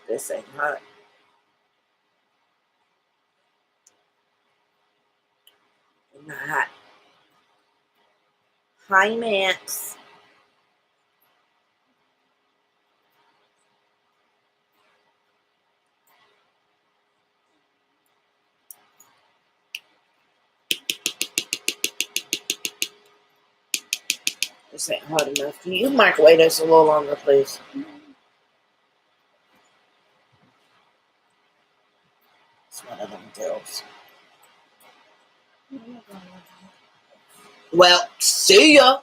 This ain't hot. Not hot. Hi, Max. This ain't hot enough. Can you microwave this a little longer, please? It's one of them girls. Well, see ya.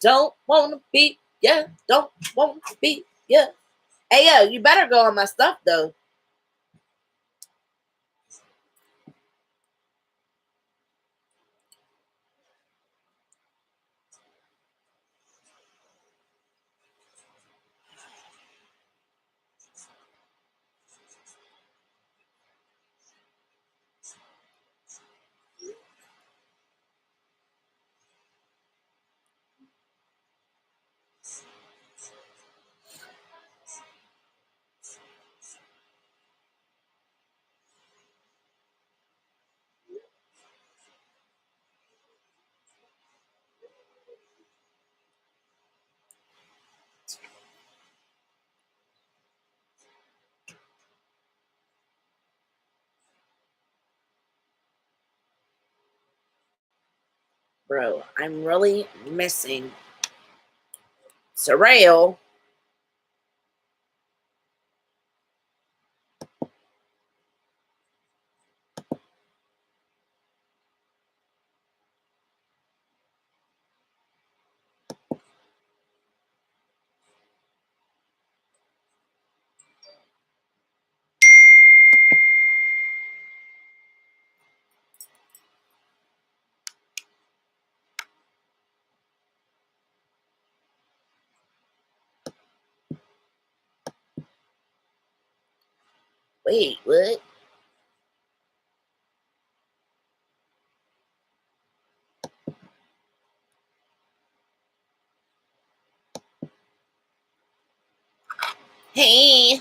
Don't wanna be, yeah. Don't wanna be, yeah. Hey, yo, you better go on my stuff, though. Bro, I'm really missing Sorrel. Wait, what? Hey.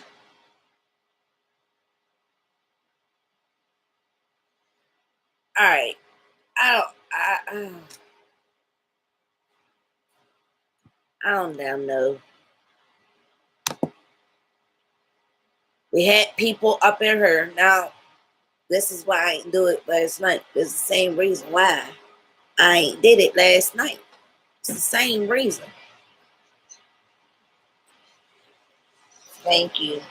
All right. I don't damn know. We had people up in here. Now, this is why I ain't do it last night. It's the same reason why I ain't did it last night. It's the same reason. Thank you.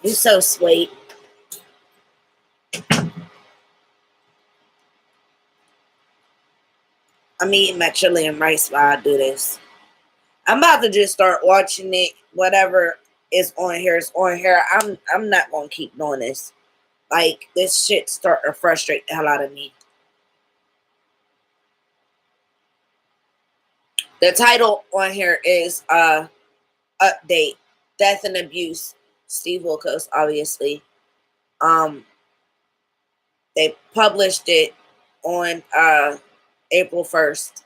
You're so sweet. I'm eating my chili and rice while I do this. I'm about to just start watching it. Whatever is on here is on here. I'm not gonna keep doing this. Like, this shit starting to frustrate the hell out of me. The title on here is update, death and abuse. Steve Wilkos, obviously. They published it on April 1st.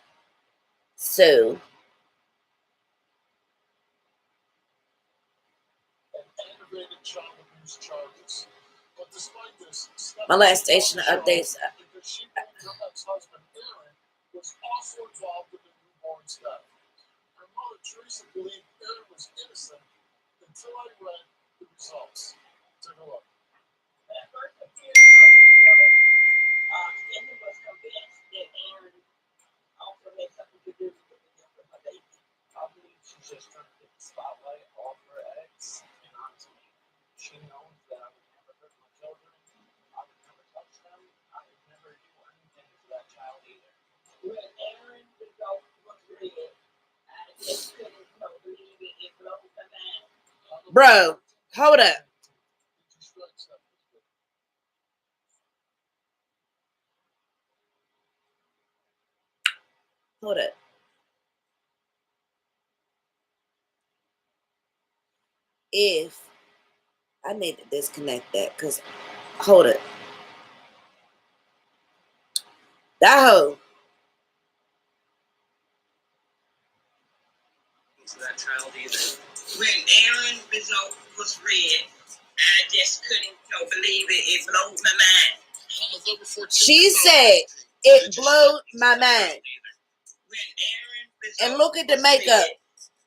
So molestation updates. Was also involved with the newborn's death. Her mother, Teresa, believed Aaron was innocent until I read the results. Take a look. At first appearance on the show, Amy was convinced that Aaron also had something to do with the death of her baby. I believe she's just trying to get the spotlight off her ex. And honestly, she knows that I would never hurt my children. I would never touch them. I would never do anything to that child either. When Aaron result was read, I just couldn't believe it. It blows my mind. Bro, hold up. Hold up. If I need to disconnect that, because hold it. That hoe. To that child either. When Aaron's result was read, I just couldn't believe it. It blew my mind. She said it blew my mind. And look at the makeup.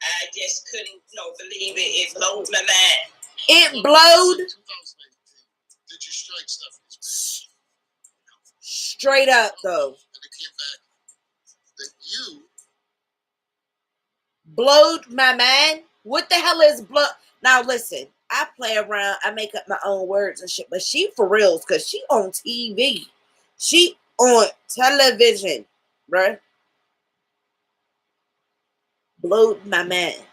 I just couldn't believe it. It blew my mind. It blowed. Did you strike Stephanie's baby? Straight up though. And it came back that you blowed my mind. What the hell is blow? Now listen, I play around. I make up my own words and shit. But she for reals, cause she on TV. She on television, bruh. Blowed my mind.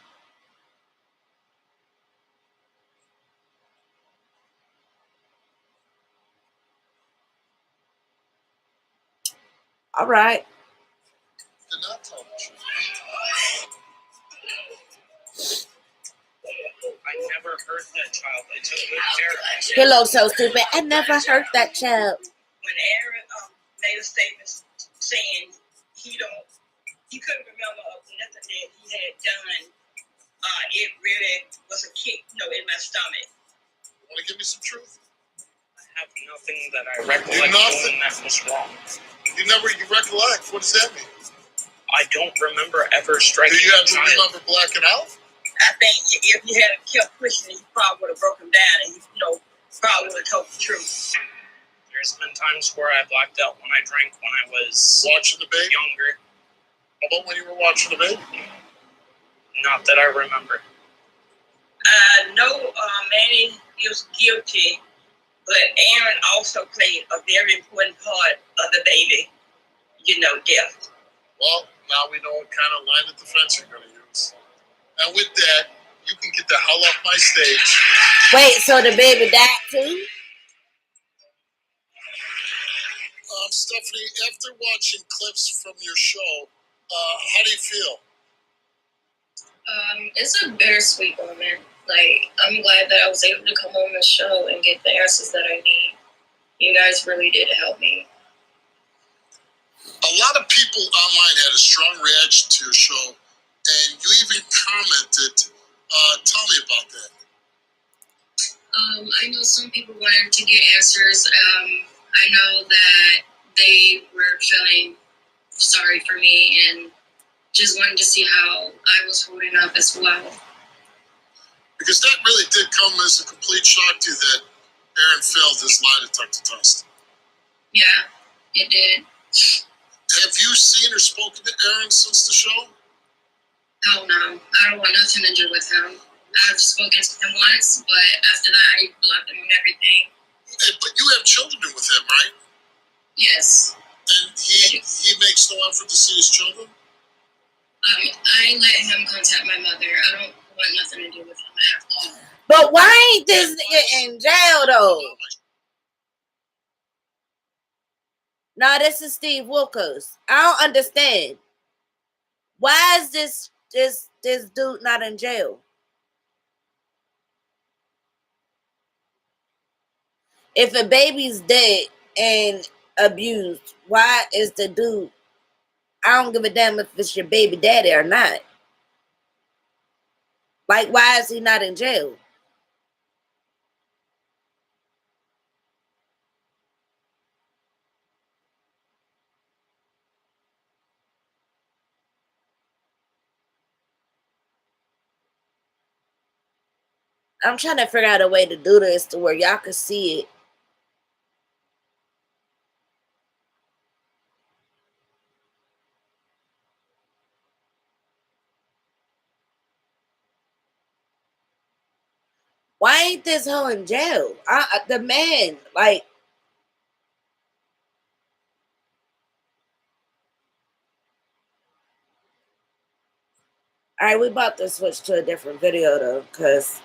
All right. Did not tell the truth. I never hurt that child. I took good care of him. He looks so stupid. I never hurt that child. When Aaron made a statement saying he couldn't remember nothing that he had done, it really was a kick, in my stomach. You want to give me some truth? I have nothing that I recollect doing that was wrong. You recollect? What does that mean? I don't remember ever striking. Do you have to remember blacking out? I think if you had kept pushing it, you probably would have broken down and probably would have told the truth. There's been times where I blacked out when I drank when I was watching the baby younger. How about when you were watching the baby? Not that I remember. No, Manny was guilty, but Aaron also played a very important part of the baby, death. Well, now we know what kind of line of defense you're going to use. And with that, you can get the hell off my stage. Wait, so the baby died too? Stephanie, after watching clips from your show, how do you feel? It's a bittersweet moment. Like, I'm glad that I was able to come on the show and get the answers that I need. You guys really did help me. A lot of people online had a strong reaction to your show, and you even commented. Tell me about that. I know some people wanted to get answers. I know that they were feeling sorry for me and just wanted to see how I was holding up as well. Because that really did come as a complete shock to you that Aaron failed his lie detector test. Yeah, it did. Have you seen or spoken to Aaron since the show? Hell no. I don't want nothing to do with him. I've spoken to him once, but after that, I blocked him on everything. But you have children with him, right? Yes. And he makes no effort to see his children? I let him contact my mother. I don't want nothing to do with him at all. But why ain't this nigga in jail, though? No, this is Steve Wilkos. I don't understand. Why is this dude not in jail? If a baby's dead and abused, why is the dude? I don't give a damn if it's your baby daddy or not. Like, why is he not in jail? I'm trying to figure out a way to do this to where y'all can see it. Why ain't this hoe in jail? The man, like, all right, we about to switch to a different video though, because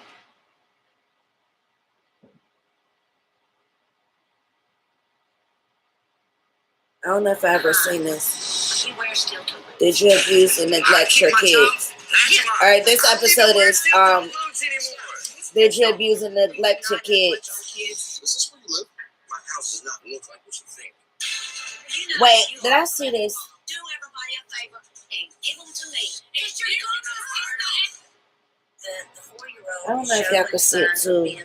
I don't know if I ever seen this. Did you abuse and neglect your kids? All right, this episode is did you abuse and neglect your kids? Is this where you live? My house does not look like what you think. Wait, did I see this? Do everybody a favor and give them to me. It's your the I don't know if y'all can see it too. Are you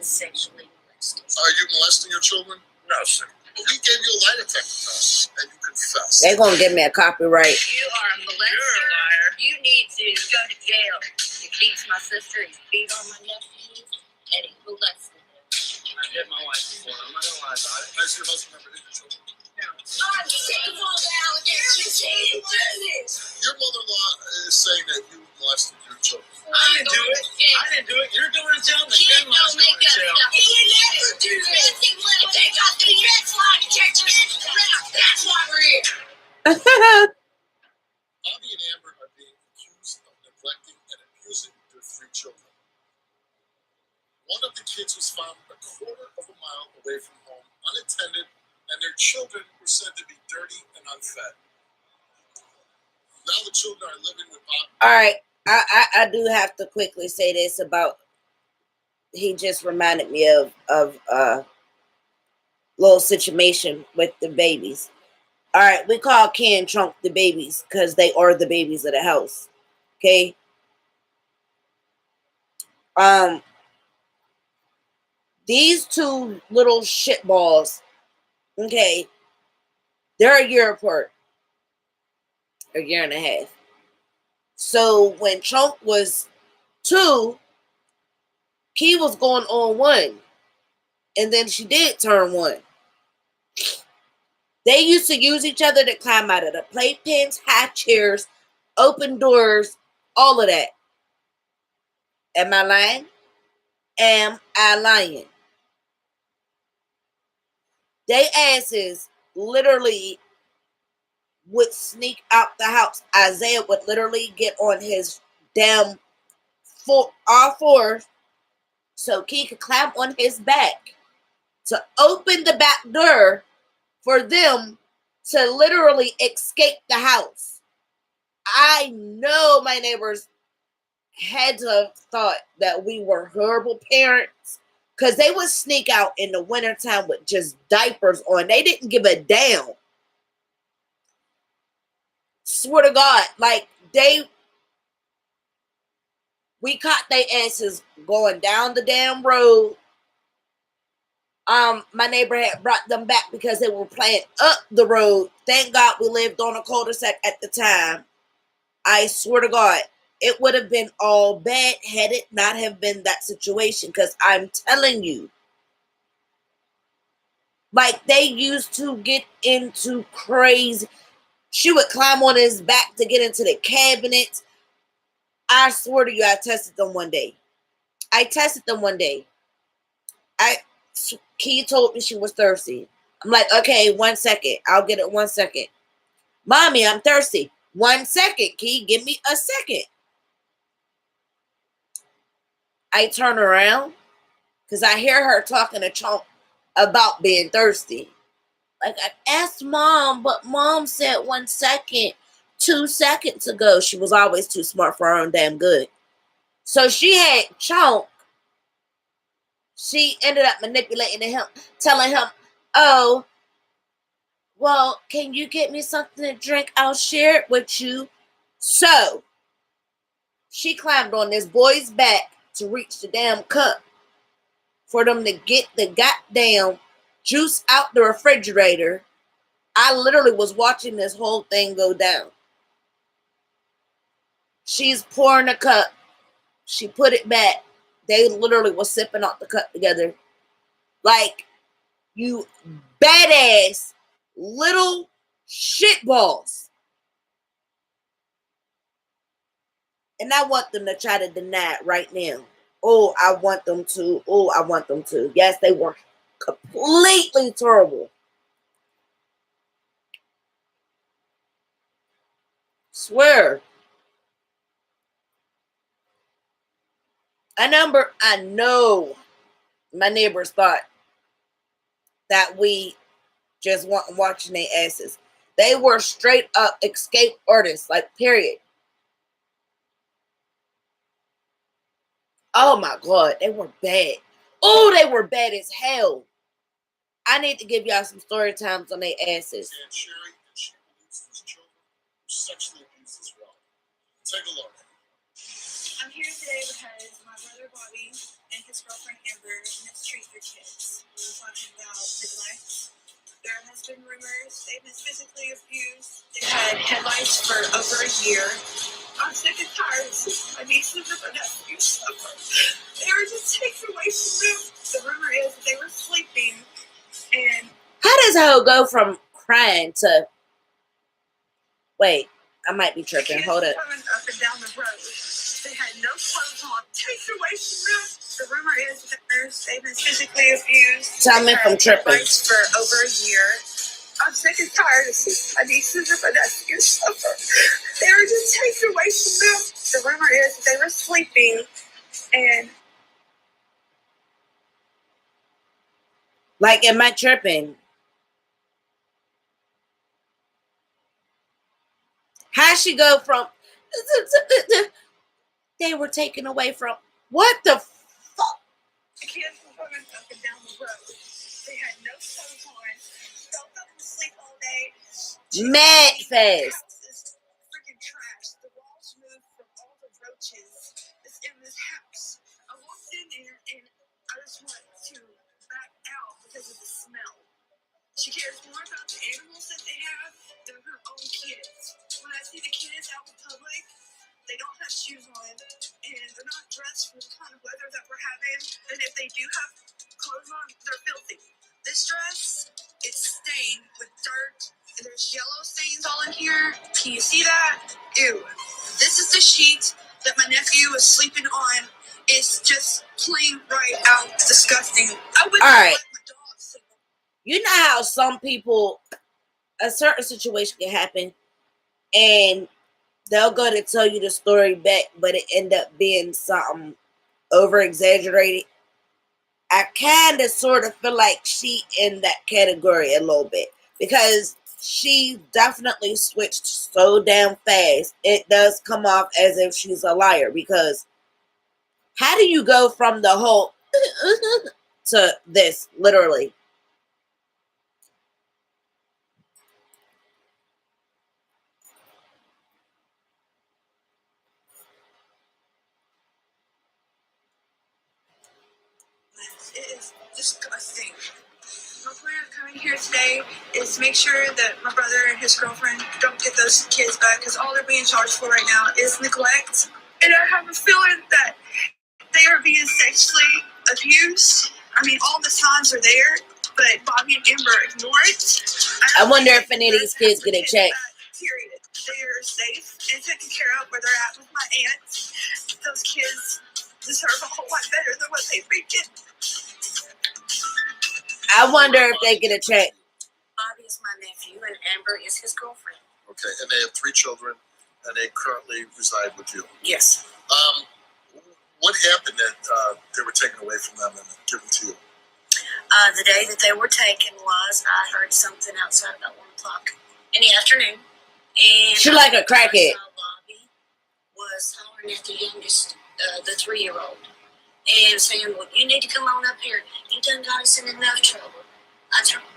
molesting your children? No, sir. Well, we gave you a lie detector test, and you confessed. They're gonna give me a copyright. You are a molester. You're a liar. You need to go to jail. He beats my sister. He's beat on my nephews, and he molested them. I hit my wife before. I'm not gonna lie about it. Has your husband ever hit your children? No. I'm shameful now. You're the shame business. Your mother-in-law is saying that you molested your children. I didn't do it. I didn't do it. You're going to jail. The Kids grandma's don't make going to up jail. stuff. He would never do this. He would have taken off the next line detectors. That's why we're here. Bobby and Amber are being accused of neglecting and abusing their 3 children. One of the kids was found a quarter of a mile away from home, unattended, and their children were said to be dirty and unfed. Now the children are living with Bobby. All right, I do have to quickly say this about. He just reminded me of a little situation with the babies. All right, we call Ken Trunk the babies because they are the babies of the house. Okay. These 2 little shitballs. Okay, they're a year apart, a year and a half. So when Trunk was 2, Key was going on 1, and then she did turn 1. They used to use each other to climb out of the playpens, high chairs, open doors, all of that. Am I lying? Am I lying? They asses literally would sneak out the house. Isaiah would literally get on his damn R4 so Key could climb on his back to open the back door for them to literally escape the house. I know my neighbors had to have thought that we were horrible parents because they would sneak out in the wintertime with just diapers on. They didn't give a damn. Swear to God, like we caught their asses going down the damn road. My neighbor had brought them back because they were playing up the road. Thank God we lived on a cul-de-sac at the time. I swear to God, it would have been all bad had it not have been that situation. Because I'm telling you, like they used to get into crazy. She would climb on his back to get into the cabinets. I swear to you, I tested them one day. Key told me she was thirsty. I'm like, okay, 1 second. I'll get it 1 second. Mommy, I'm thirsty. 1 second, Key. Give me a second. I turn around because I hear her talking to Chomp about being thirsty. Like, I asked Mom, but Mom said 1 second, 2 seconds ago. She was always too smart for her own damn good. So she had Chomp. She ended up manipulating him, telling him, oh, well, can you get me something to drink? I'll share it with you. So she climbed on this boy's back to reach the damn cup for them to get the goddamn juice out the refrigerator. I literally was watching this whole thing go down. She's pouring a cup. She put it back. They literally was sipping out the cup together. Like, you badass little shitballs. And I want them to try to deny it right now. Oh, I want them to. Oh, I want them to. Yes, they were completely terrible. Swear. I know my neighbors thought that we just want watching their asses. They were straight up escape artists, like, period. Oh my God, they were bad. Oh, they were bad as hell. I need to give y'all some story times on their asses. And Sherry, and she believes these children were sexually abused as well. Take a look. I I'm here today because my brother Bobby and his girlfriend Amber mistreat their kids. We're talking about neglect. There has been rumors they've been physically abused. They've had headlights for over a year. I'm sick and tired of seeing my nieces and my nephews suffer. They were just taken away from them. The rumor is that they were sleeping and... How does hoe go from crying to... Wait, I might be tripping. Hold up. Coming up and down the road. They had no clothes on. Taken away from them. The rumor is that they've been physically abused. Tell me if I'm tripping. For over a year. I'm sick and tired of seeing my nieces and my nephews suffer. They were just taken away from them. The rumor is that they were sleeping and... Like, am I tripping? How she go from... They were taken away from... What the fuck? The kids were running up and down the road. They had no clothes on. Felt them to sleep all day. Mad fast. The house is freaking trash. The walls moved from all the roaches that's in this house. I walked in there and I just wanted to back out because of the smell. She cares more about the animals that they have than her own kids. When I see the kids out in public, they don't have shoes on, and they're not dressed for the kind of weather that we're having. And if they do have clothes on, they're filthy. This dress is stained with dirt, and there's yellow stains all in here. Can you see that? Ew. This is the sheet that my nephew was sleeping on. It's just plain right out disgusting. I wouldn't All right. let my dog sleep. You know how some people, a certain situation can happen, and they'll go to tell you the story back, but it end up being something over exaggerated. I kind of sort of feel like she in that category a little bit, because she definitely switched so damn fast. It does come off as if she's a liar, because how do you go from the whole to this, literally? It is disgusting. My plan of coming here today is to make sure that my brother and his girlfriend don't get those kids back, because all they're being charged for right now is neglect. And I have a feeling that they are being sexually abused. I mean, all the signs are there, but Bobby and Amber ignore it. I wonder if any of these kids get a check. Period. They are safe and taken care of where they're at with my aunt. Those kids deserve a whole lot better than what they've been getting. I wonder if they get a check. Bobby is my nephew, and Amber is his girlfriend. Okay, and they have 3 children, and they currently reside with you. Yes. What happened that they were taken away from them and given to you? The day that they were taken was, I heard something outside about 1 o'clock in the afternoon. And She like a crackhead. Bobby was hollering at the youngest, the 3-year-old, and saying, "Well, you need to come on up here. You done got us in enough trouble." I told him,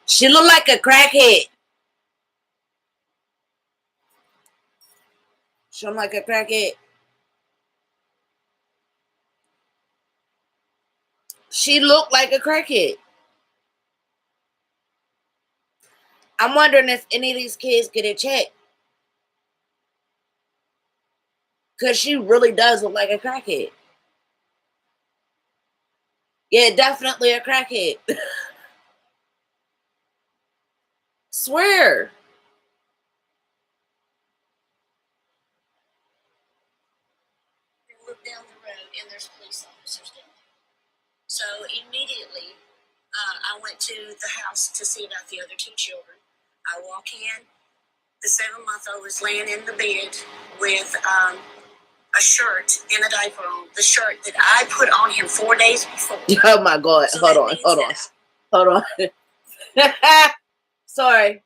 She look like a crackhead. She look like a crackhead. She looked like a crackhead. I'm wondering if any of these kids get a check. Because she really does look like a crackhead. Yeah, definitely a crackhead. Swear. look down the road, and there's police officers down there. So immediately, I went to the house to see about the other 2 children. I walk in. The 7-month-old is laying in the bed with a shirt and a diaper on. The shirt that I put on him 4 days before. Oh my God. So Hold on. Sorry.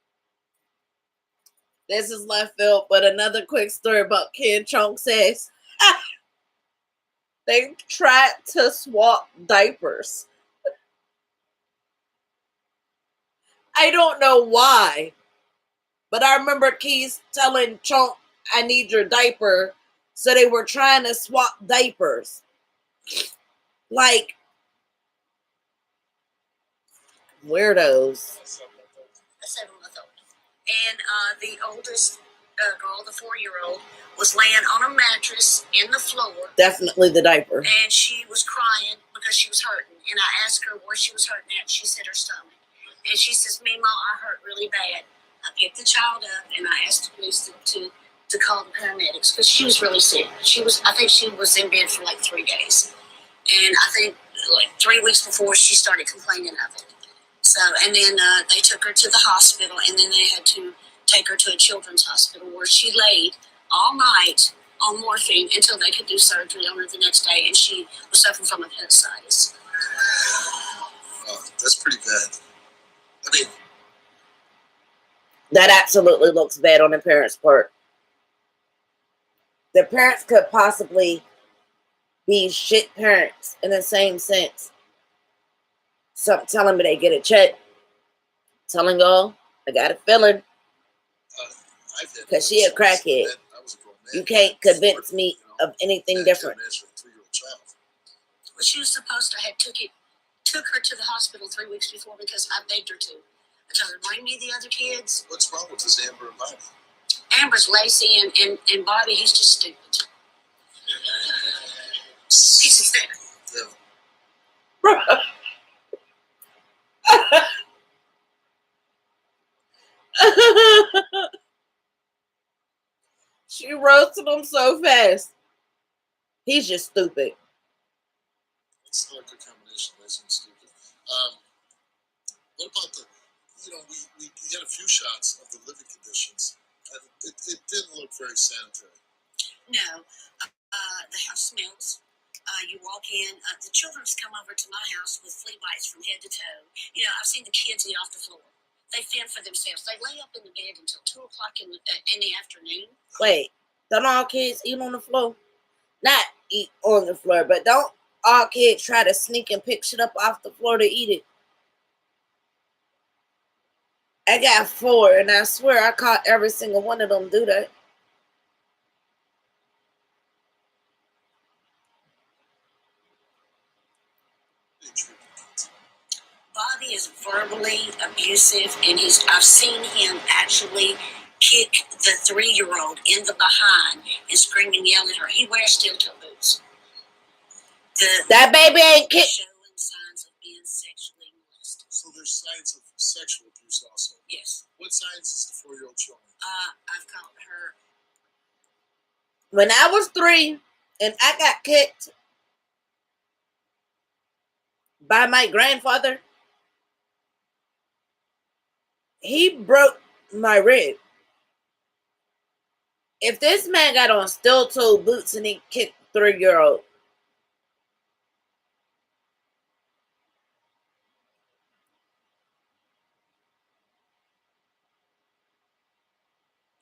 This is left field, but another quick story about Kid Chunk says they tried to swap diapers. I don't know why, but I remember Keys telling Chunk, "I need your diaper," So they were trying to swap diapers. Like, weirdos. A 7-month-old. And the oldest girl, the 4-year-old, was laying on a mattress in the floor. Definitely the diaper. And she was crying because she was hurting. And I asked her where she was hurting at. She said her stomach. And she says, Mima, I hurt really bad. I picked the child up and I asked the police to call the paramedics because she was really sick. I think she was in bed for like 3 days. And I think like 3 weeks before she started complaining of it. So, and then they took her to the hospital, and then they had to take her to a children's hospital where she laid all night on morphine until they could do surgery on her the next day, and she was suffering from appendicitis. Oh, that's pretty bad. I mean, that absolutely looks bad on the parents' part. The parents could possibly be shit parents in the same sense. Some telling me they get a check, telling y'all I got a feeling because she a crackhead. You can't convince me of anything different. Well, she was supposed to have took her to the hospital 3 weeks before because I begged her to. I told her, bring me the other kids. What's wrong with this Amber and Bobby? Amber's lazy and Bobby, he's just stupid. He's a sick. Yeah. She roasted him so fast. He's just stupid. It's not a good combination, lazy and stupid. What about we had a few shots of the living conditions. It didn't look very sanitary. No. The house smells. You walk in. The children's come over to my house with flea bites from head to toe. I've seen the kids eat off the floor. They fend for themselves. They lay up in the bed until 2 o'clock in the afternoon. Wait, don't all kids eat on the floor? Not eat on the floor, but don't all kids try to sneak and pick shit up off the floor to eat it? I got 4, and I swear I caught every single one of them do that. Bobby is verbally abusive, and I've seen him actually kick the 3-year-old in the behind and scream and yell at her. He wears steel-toe boots. That baby ain't kicked. Showing signs of being sexually molested. So there's signs of sexual abuse also. Yes. What signs is the 4-year-old showing? I've caught her. When I was 3 and I got kicked by my grandfather, he broke my rib. If this man got on steel-toe boots and he kicked 3-year-old,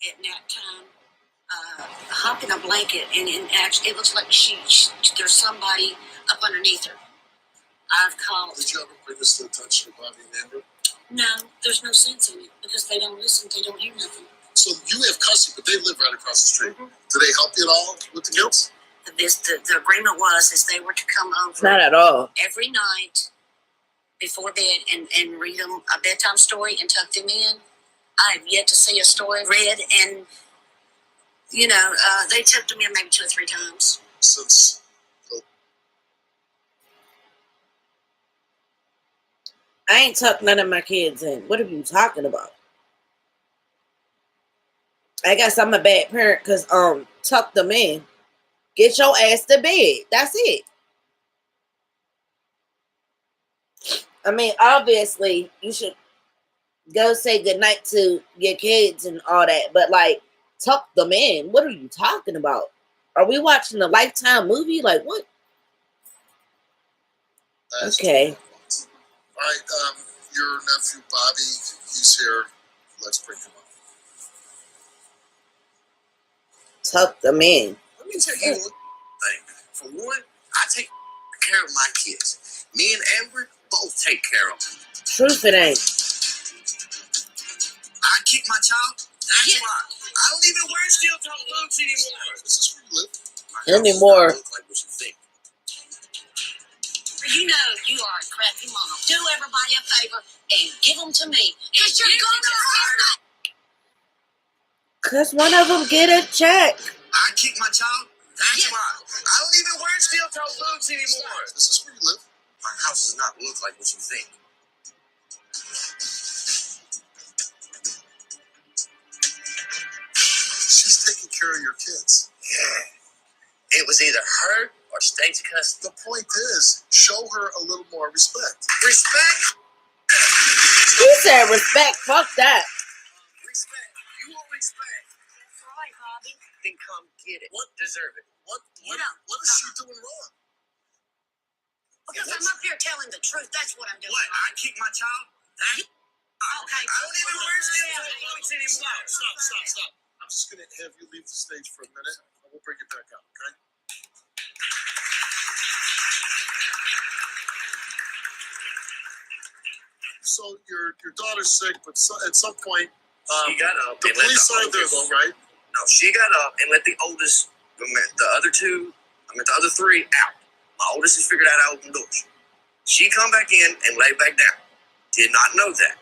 at nap time, hop in a blanket, and actually, it looks like there's somebody up underneath her. I've called. Did you ever bring this to the attention of Bobby and Amber? No, there's no sense in it because they don't listen. They don't hear nothing. So you have custody, but they live right across the street. Mm-hmm. Do they help you at all with the kids? The agreement was they were to come over. Not at all. Every night before bed and read them a bedtime story and tuck them in. I have yet to see a story read, and they tucked them in maybe 2 or 3 times since. I ain't tucked none of my kids in. What are you talking about? I guess I'm a bad parent because tuck them in. Get your ass to bed. That's it. I mean, obviously, you should go say goodnight to your kids and all that, but tuck them in. What are you talking about? Are we watching a Lifetime movie? Like what? Okay. All right, your nephew Bobby, he's here. Let's bring him up. Tuck them in. Let me tell you one thing. For one, I take care of my kids. Me and Amber both take care of them. Truth it ain't. I kick my child, That's why. I don't even wear steel-toe boots anymore. Is this where you live? My house Anymore. does not look like what you think. You know you are a crappy mom. Do everybody a favor and give them to me. Because you're gonna hurt them. Cause one of them get a check. I kick my child. That's why. I don't even wear steel-toe boots anymore. Is this where you live? My house does not look like what you think. She's taking care of your kids. Yeah. It was either her or state's custody. The point is, show her a little more respect. Respect? He said respect. Fuck that. Respect. You want respect? That's right, Bobby. Then come get it. What? Deserve it. What know. is she doing wrong? Because I'm up here telling the truth. That's what I'm doing. What? I kick my child? That? Okay. I don't even wear steel-toe boots anymore. Stop. I'm just going to have you leave the stage for a minute, and we'll bring you back out, okay? So your daughter's sick, but at some point, She got up the and let police the are there, oldest- though, right? No, she got up and let the oldest, the other three out. My oldest has figured out how to open doors. She come back in and lay back down. Did not know that.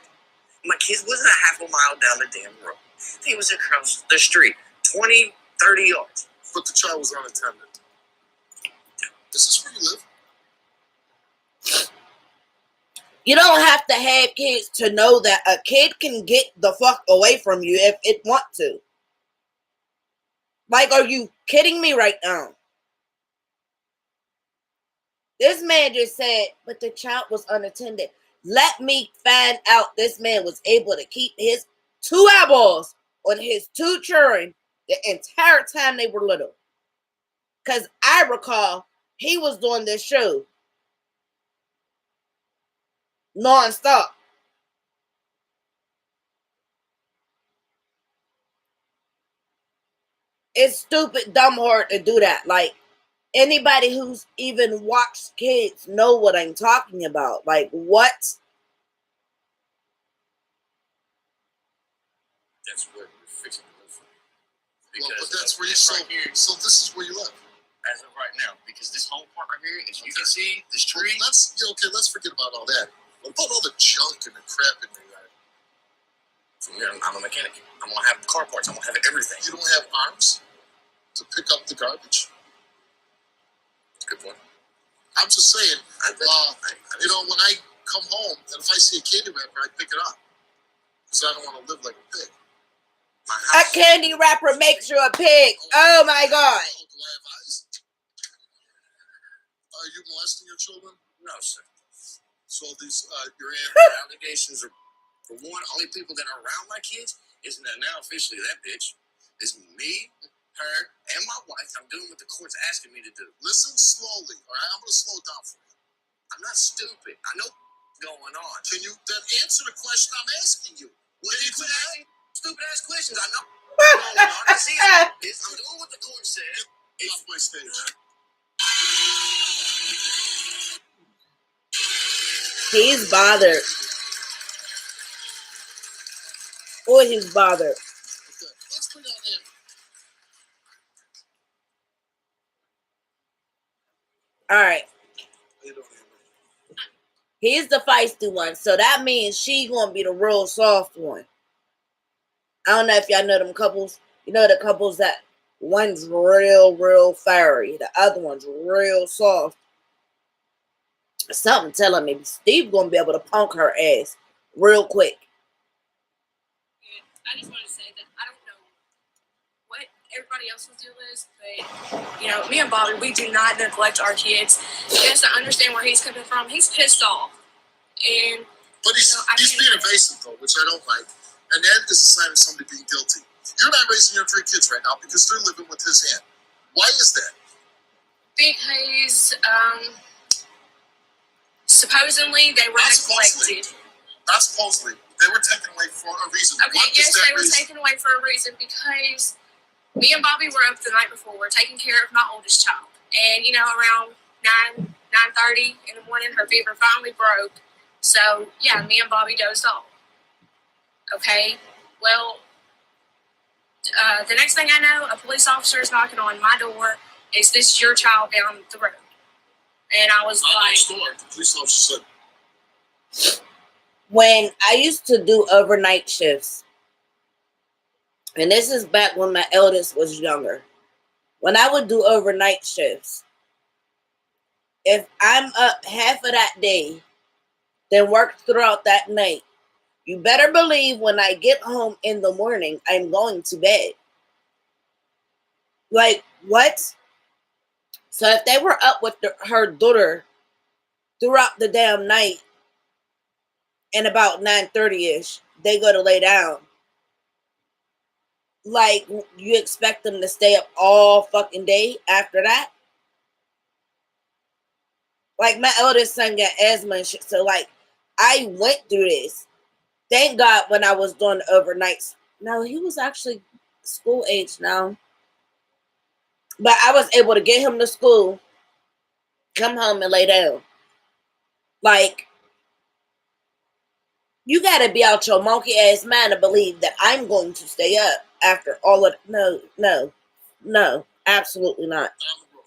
My kids wasn't a half a mile down the damn road. He was across the street, 20, 30 yards. But the child was unattended. Is this where you live? You don't have to have kids to know that a kid can get the fuck away from you if it want to. Like, are you kidding me right now? This man just said, but the child was unattended. Let me find out this man was able to keep his 2 eyeballs on his 2 children the entire time they were little. Because I recall he was doing this show non-stop. It's stupid, dumb, hard to do that. Like, anybody who's even watched kids know what I'm talking about. Like, what? That's what we're fixing to live for. Well, but that's where you this so, right here, so this is where you live. as of right now, because this whole part right here, as you can see, this tree. Let's forget about all that. What about all the junk and the crap in your yard? From here, I'm a mechanic. I'm gonna have car parts. I'm gonna have everything. You don't have arms to pick up the garbage? Good point. I'm just saying, I when I come home and if I see a candy wrapper, I pick it up. Because I don't want to live like a pig. my A house. candy wrapper makes you a pig. Oh my God. Oh, do I have eyes? Are you molesting your children? No, sir. So these, your The aunt, allegations are, for one, only people that are around my kids is now officially that bitch. Is me, her, and my wife. I'm doing what the court's asking me to do. listen slowly, all right? I'm going to slow down for you. I'm not stupid. I know what's going on. Can you then answer the question I'm asking you? Well, you quit asking stupid ass questions. I know. I'm doing what the court said. Get off my stage. He's bothered. Boy, he's bothered. Okay, let's bring out Amber. All right. How you doing, Amber? He's the feisty one. So that means she gonna be the real soft one. I don't know if y'all know them couples. You know the couples that one's real fiery. The other one's real soft. Something telling me Steve gonna be able to punk her ass real quick. I just want to say that I don't know what everybody else's deal is, but, me and Bobby, we do not neglect our kids. Yes, I understand where he's coming from. He's pissed off. And, But he's being evasive, though, which I don't like. And that is a sign of somebody being guilty. You're not raising your 3 kids right now because they're living with his aunt. Why is that? because, supposedly they were Not supposedly. neglected. Not supposedly. They were taken away for a reason. Okay, What is yes, that they were reason? taken away for a reason because me and Bobby were up the night before. We're taking care of my oldest child. And, around 9:30 in the morning, her fever finally broke. So, yeah, me and Bobby dozed off. Okay? Well, The next thing I know, a police officer is knocking on my door. Is this your child down the road? And I was Not like, next door. The police officer said, When I used to do overnight shifts, and this is back when my eldest was younger. When I would do overnight shifts, if I'm up half of that day, then work throughout that night, you better believe when I get home in the morning, I'm going to bed. Like, what? So if they were up with her daughter throughout the damn night and about 9:30ish, they go to lay down. Like, you expect them to stay up all fucking day after that? Like, my eldest son got asthma and shit. So, like, I went through this. Thank God when I was doing overnights. No, he was actually school age now. But I was able to get him to school, come home and lay down. Like, you gotta be out your monkey ass mind to believe that I'm going to stay up after all of no, absolutely not. down the road.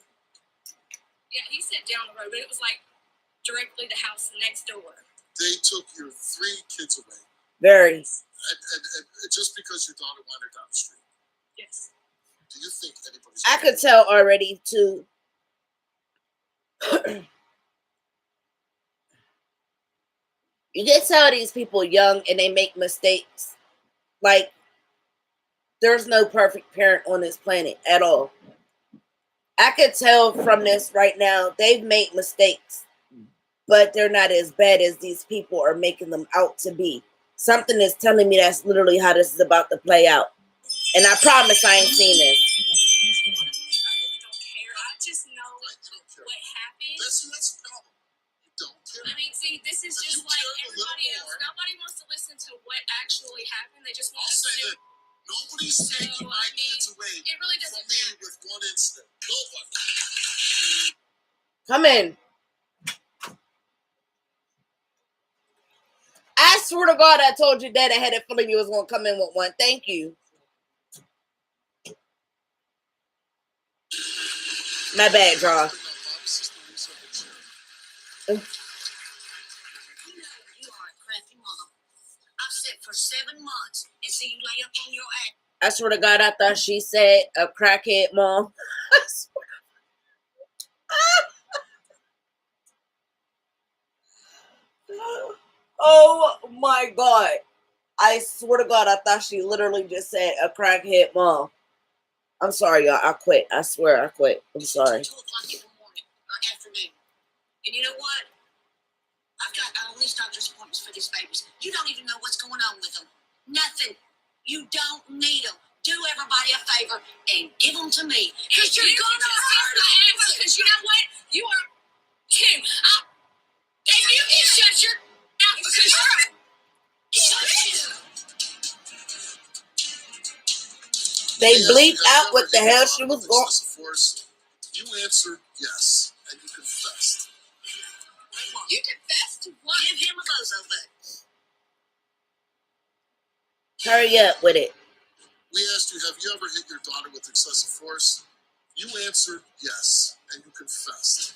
yeah, he said down the road, but it was like directly the house next door. They took your 3 kids away. Very. And just because your daughter wandered down the street. Yes. Do you think anybody's... I could tell already too. You can tell these people young and they make mistakes. Like, there's no perfect parent on this planet at all. I could tell from this right now, they've made mistakes, but they're not as bad as these people are making them out to be. Something is telling me that's literally how this is about to play out. And I promise I ain't seen this. I really don't care. I just know what happened. That's the problem. You don't care. I mean, see, this is If just you like cared a little everybody else. more- Nobody wants to listen to what actually happened. They just want I'll to say say that nobody's taking my kids away it really from doesn't me matter. with one incident. Nobody. Come in. I swear to God, I told you that I had a feeling you was going to come in with one. Thank you. My bad, draw. You know you are a crappy mom. I've sat for 7 months and see you lay up on your ass. I swear to God, I thought she said a crackhead mom. I swear. Oh my God. I swear to God, I thought she literally just said a crackhead mom. I'm sorry, y'all. I quit. I swear I quit. I'm sorry. 2 o'clock in the morning or afternoon. And you know what? I've got all these doctor's appointments for these babies. You don't even know what's going on with them. Nothing. You don't need them. Do everybody a favor and give them to me. Because you're going to hurt them. Because you know what? You are too. And you can shut your mouth because you're. They bleeped out what the hell she was going. Force. You answered yes, and you confessed. You confessed to what? Give him a bozo butt. Hurry up with it. We asked you, have you ever hit your daughter with excessive force? You answered yes, and you confessed.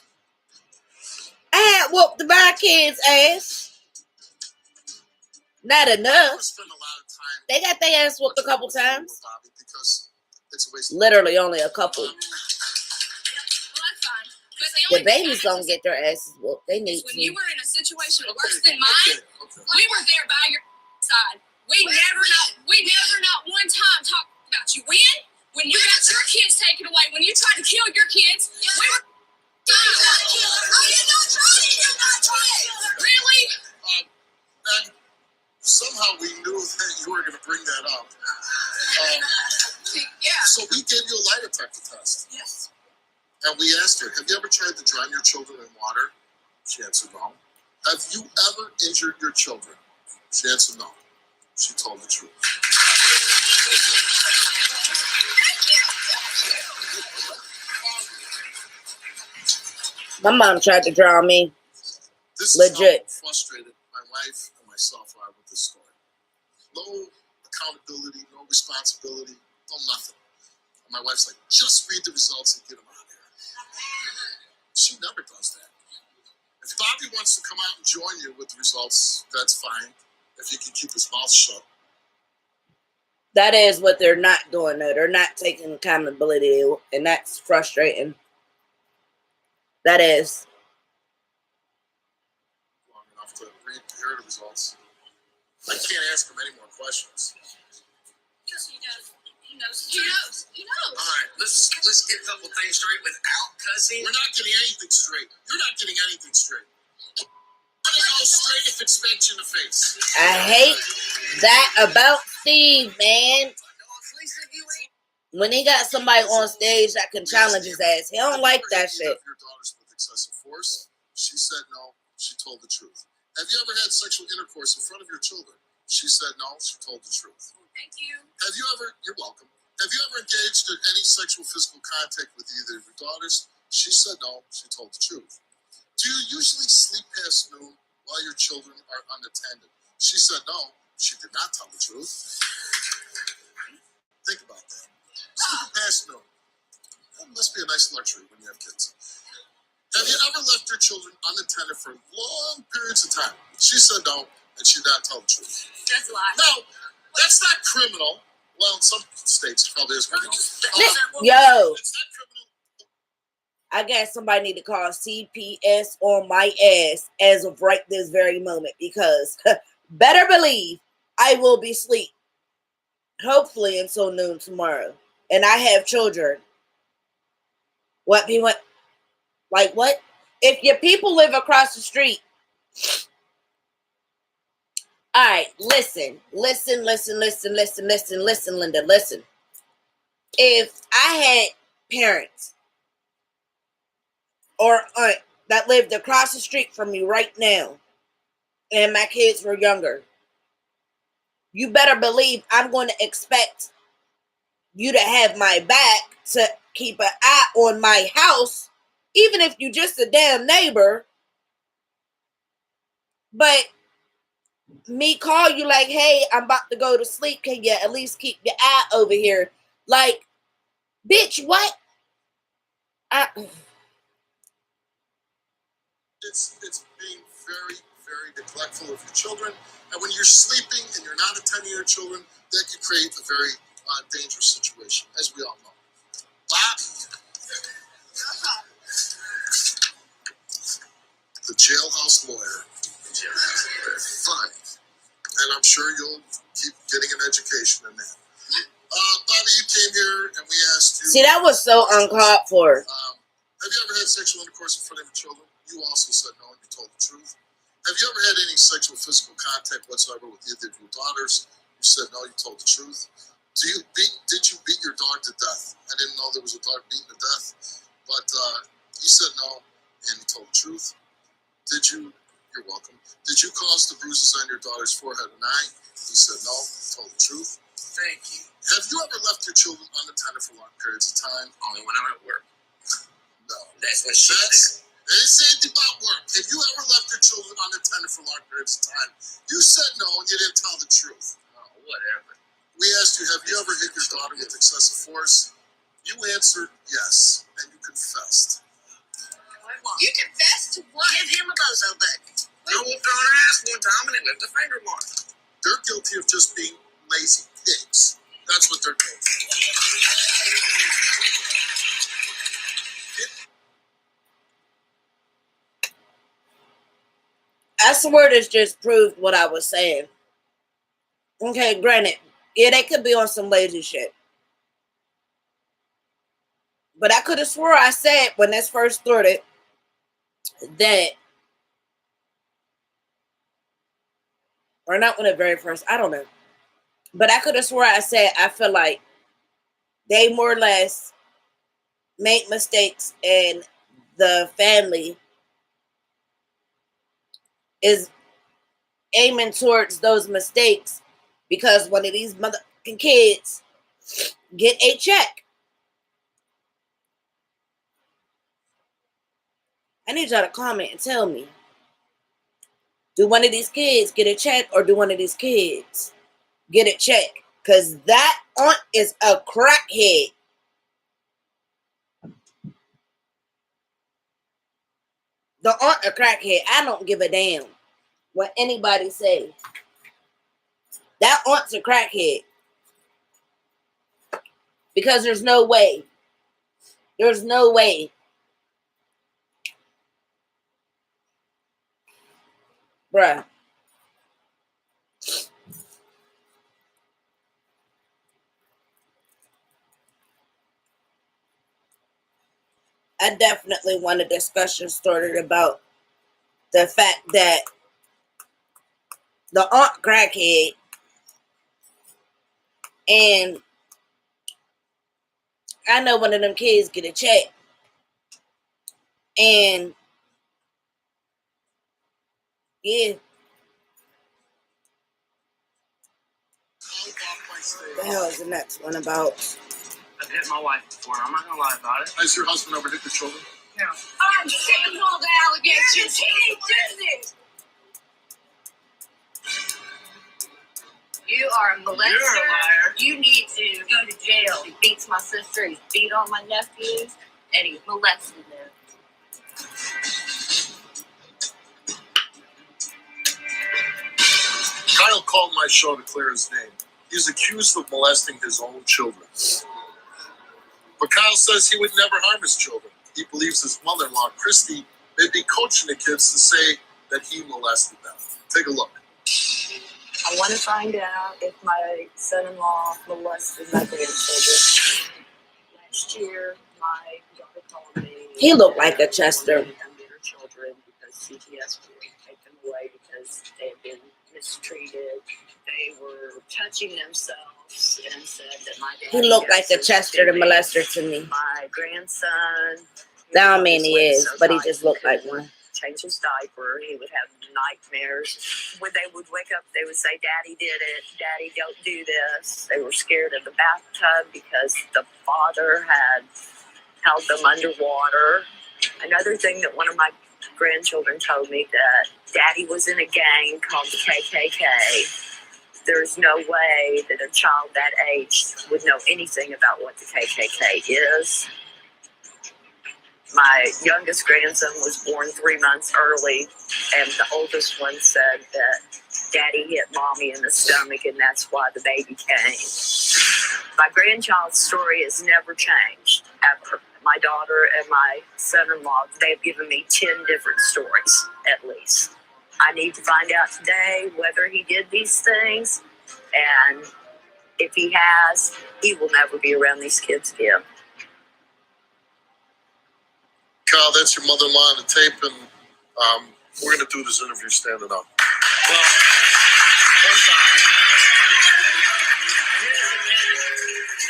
I had whooped my kid's ass. Not I enough. spend a lot of time. They got their ass whooped a couple times. Bobby, because it's a waste of Literally only a couple. Well, that's fine. Because The babies don't get their asses whooped. They need when to. you were in a situation Okay, worse than mine, okay. we were there by your side. We never not one time talked about you. When you got your kids taken away, when you tried to kill your kids, we were. You're not trying. Really? And somehow we knew that you were going to bring that up. Yeah. So we gave you a lie detector test. Yes. And we asked her, have you ever tried to drown your children in water? She answered no. Have you ever injured your children? She answered no. She told the truth. My mom tried to drown me. This Legit. is how frustrated my wife and myself are with this story. No accountability, no responsibility. No, nothing. And my wife's like, just read the results and get them out of here. She never does that. If Bobby wants to come out and join you with the results, that's fine. If he can keep his mouth shut. That is what they're not doing, though. They're not taking accountability, and that's frustrating. That is. Long enough to hear the results. I can't ask him any more questions. Because he knows. He knows. All right, let's get a couple things straight without cussing. We're not getting anything straight. You're not getting anything straight. I know straight if it smacks you in the face. I hate that about Steve, man. When he got somebody on stage that can challenge his ass, he don't like that shit. Your daughters with excessive force. She said no. She told the truth. Have you ever had sexual intercourse in front of your children? She said no. She told the truth. Thank you. Have you ever? You're welcome. Have you ever engaged in any sexual physical contact with either of your daughters? She said no. She told the truth. Do you usually sleep past noon while your children are unattended? She said no. She did not tell the truth. Think about that. Sleeping past noon. That must be a nice luxury when you have kids. Have you ever left your children unattended for long periods of time? She said no, and she did not tell the truth. That's a lie. No, that's not criminal. Well, in some states, it probably is criminal. Yo, It's not criminal. I guess somebody need to call CPS on my ass as of right this very moment, because better believe I will be asleep. Hopefully until noon tomorrow. And I have children. What people like what? If your people live across the street. All right, listen, Linda, listen. If I had parents or aunt that lived across the street from me right now, and my kids were younger, you better believe I'm going to expect you to have my back, to keep an eye on my house, even if you just a damn neighbor. But me call you like, hey, I'm about to go to sleep. Can you at least keep your eye over here? Like, bitch, what? It's being very, very neglectful of your children. And when you're sleeping and you're not attending your children, that can create a very dangerous situation, as we all know. Bob, the jailhouse lawyer. Fine. And I'm sure you'll keep getting an education in that. Bobby, you came here and we asked you. See, that was so uncalled for. Have you ever had sexual intercourse in front of your children? You also said no and you told the truth. Have you ever had any sexual physical contact whatsoever with either of your daughters? You said no, you told the truth. Did you beat your dog to death? I didn't know there was a dog beaten to death, but you said no and you told the truth. You're welcome. Did you cause the bruises on your daughter's forehead and eye? You said no, you told the truth. Thank you. Have you ever left your children unattended for long periods of time? Only when I'm at work. No. That's what she said. They didn't say anything about work. Have you ever left your children unattended for long periods of time? You said no, and you didn't tell the truth. Oh, whatever. We asked you, have you ever hit your daughter with excessive force? You answered yes, and you confessed. You confessed to what? Give him a bozo button. I whooped on her ass one time and it left a finger mark. They're guilty of just being lazy pigs. That's what they're guilty of. I swear this just proved what I was saying. Okay, granted, yeah, they could be on some lazy shit. But I could have swore I said when this first started that, or not when it very first, I don't know. But I could have swore I said I feel like they more or less make mistakes and the family is aiming towards those mistakes because one of these motherfucking kids get a check. I need y'all to comment and tell me, do one of these kids get a check or do one of these kids get a check? Because that aunt is a crackhead. The aunt a crackhead. I don't give a damn what anybody says. That aunt's a crackhead. Because there's no way. There's no way. Bruh. I definitely want a discussion started about the fact that the aunt crackhead and I know one of them kids get a check and yeah. The hell is the next one about? I've hit my wife before. I'm not gonna lie about it. Has your husband ever hit your children? Yeah. I'm saying all the allegations. He did this. You are a molester. You're a liar. You need to go to jail. He beats my sister. He's beat on my nephews, and he's molested them. Kyle called my show to clear his name. He's accused of molesting his own children. But Kyle says he would never harm his children. He believes his mother-in-law, Christy, may be coaching the kids to say that he molested them. Take a look. I want to find out if my son-in-law molested my grandchildren. Last year, my daughter called me. He looked like a Chester. Their children because CPS would take them away because they had been mistreated. They were touching themselves and said that my dad. He looked like a Chester the molester to me. My grandson. That don't mean he is, but he just looked like one. Change his diaper. He would have nightmares. When they would wake up, they would say, "Daddy did it. Daddy, don't do this." They were scared of the bathtub because the father had held them underwater. Another thing that one of my grandchildren told me, that Daddy was in a gang called the KKK. There's no way that a child that age would know anything about what the KKK is. My youngest grandson was born 3 months early, and the oldest one said that Daddy hit Mommy in the stomach, and that's why the baby came. My grandchild's story has never changed, ever. My daughter and my son-in-law, they've given me 10 different stories, at least. I need to find out today whether he did these things, and if he has, he will never be around these kids again. Kyle, that's your mother-in-law on the tape, and we're going to do this interview standing up. Well, first off,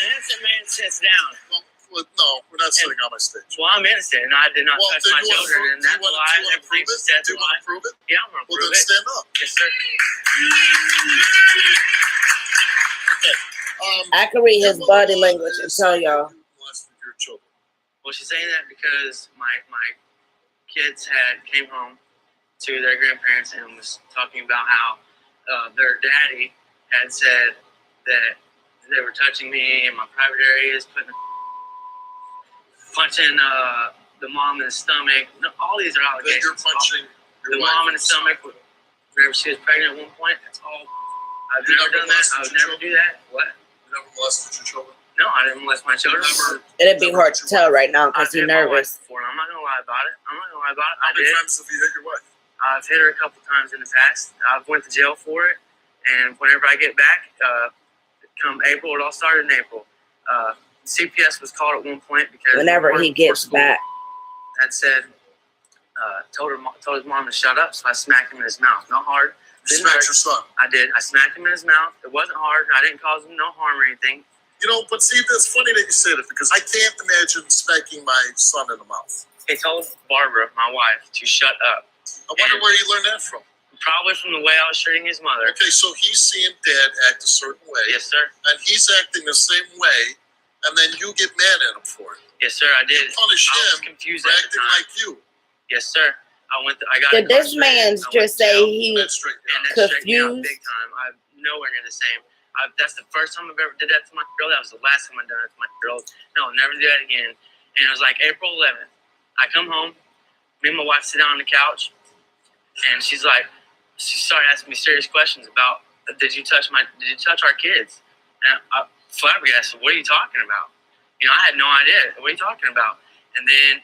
innocent man sits down. Well, no, we're not sitting on my stage. Well, I'm innocent, and I did not touch my children, and that's why I never think that's Do you want to prove it? Yeah, I'm going to Well, prove then it. stand up. Yes, sir. Okay. I can read his body language and tell y'all. You molested your children. Well, she's saying that because my kids came home to their grandparents and was talking about how their daddy had said that they were touching me in my private areas, punching the mom in the stomach. No, all these are That allegations. you're punching The your mom wife in the stomach whenever she was pregnant at one point. That's all. I've never done that. I would never do that. What? You never molested your children? No, I didn't molest my children. It'd be hard to tell right now because he's I've hit my wife nervous. before, and I'm not gonna lie about it. I How many did. times have you hit your wife? I've hit her a couple times in the past. I've went to jail for it, and whenever I get back, come April, it all started in April. CPS was called at one point because Whenever he gets back. had said, told his mom to shut up, so I smacked him in his mouth. Not hard. You Didn't smacked hurt. your son. I did. I smacked him in his mouth. It wasn't hard. I didn't cause him no harm or anything. You know, but see, that's funny that you said it because I can't imagine smacking my son in the mouth. He told Barbara, my wife, to shut up. I wonder where he learned that from. Probably from the way I was treating his mother. Okay, so he's seeing Dad act a certain way, Yes, sir. and he's acting the same way, and then you get mad at him for it. Yes, sir. I You did. punish I was him confused for at the acting time. like you. Yes, sir. I got. Did this man incarcerated. I went just to say jail, he That's straight. and that straightened me out confused? big time. I'm nowhere near the same. That's the first time I've ever did that to my girl. That was the last time I've done it to my girl. No, I'll never do that again. And it was like April 11th. I come home, me and my wife sit down on the couch, and she started asking me serious questions about, did you touch our kids? And I flabbergasted, what are you talking about? I had no idea. What are you talking about? And then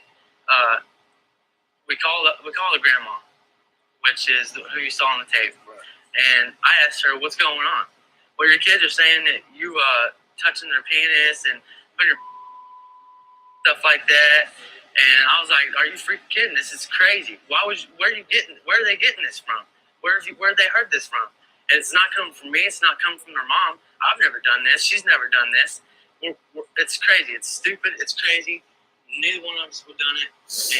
we call the grandma, which is who you saw on the tape. And I asked her, what's going on? Well, your kids are saying that you touching their penis and putting your stuff like that. And I was like, are you freaking kidding? This is crazy. Where are they getting this from? Where they heard this from? And it's not coming from me. It's not coming from their mom. I've never done this. She's never done this. It's crazy. It's stupid. It's crazy. Neither one of us have done it.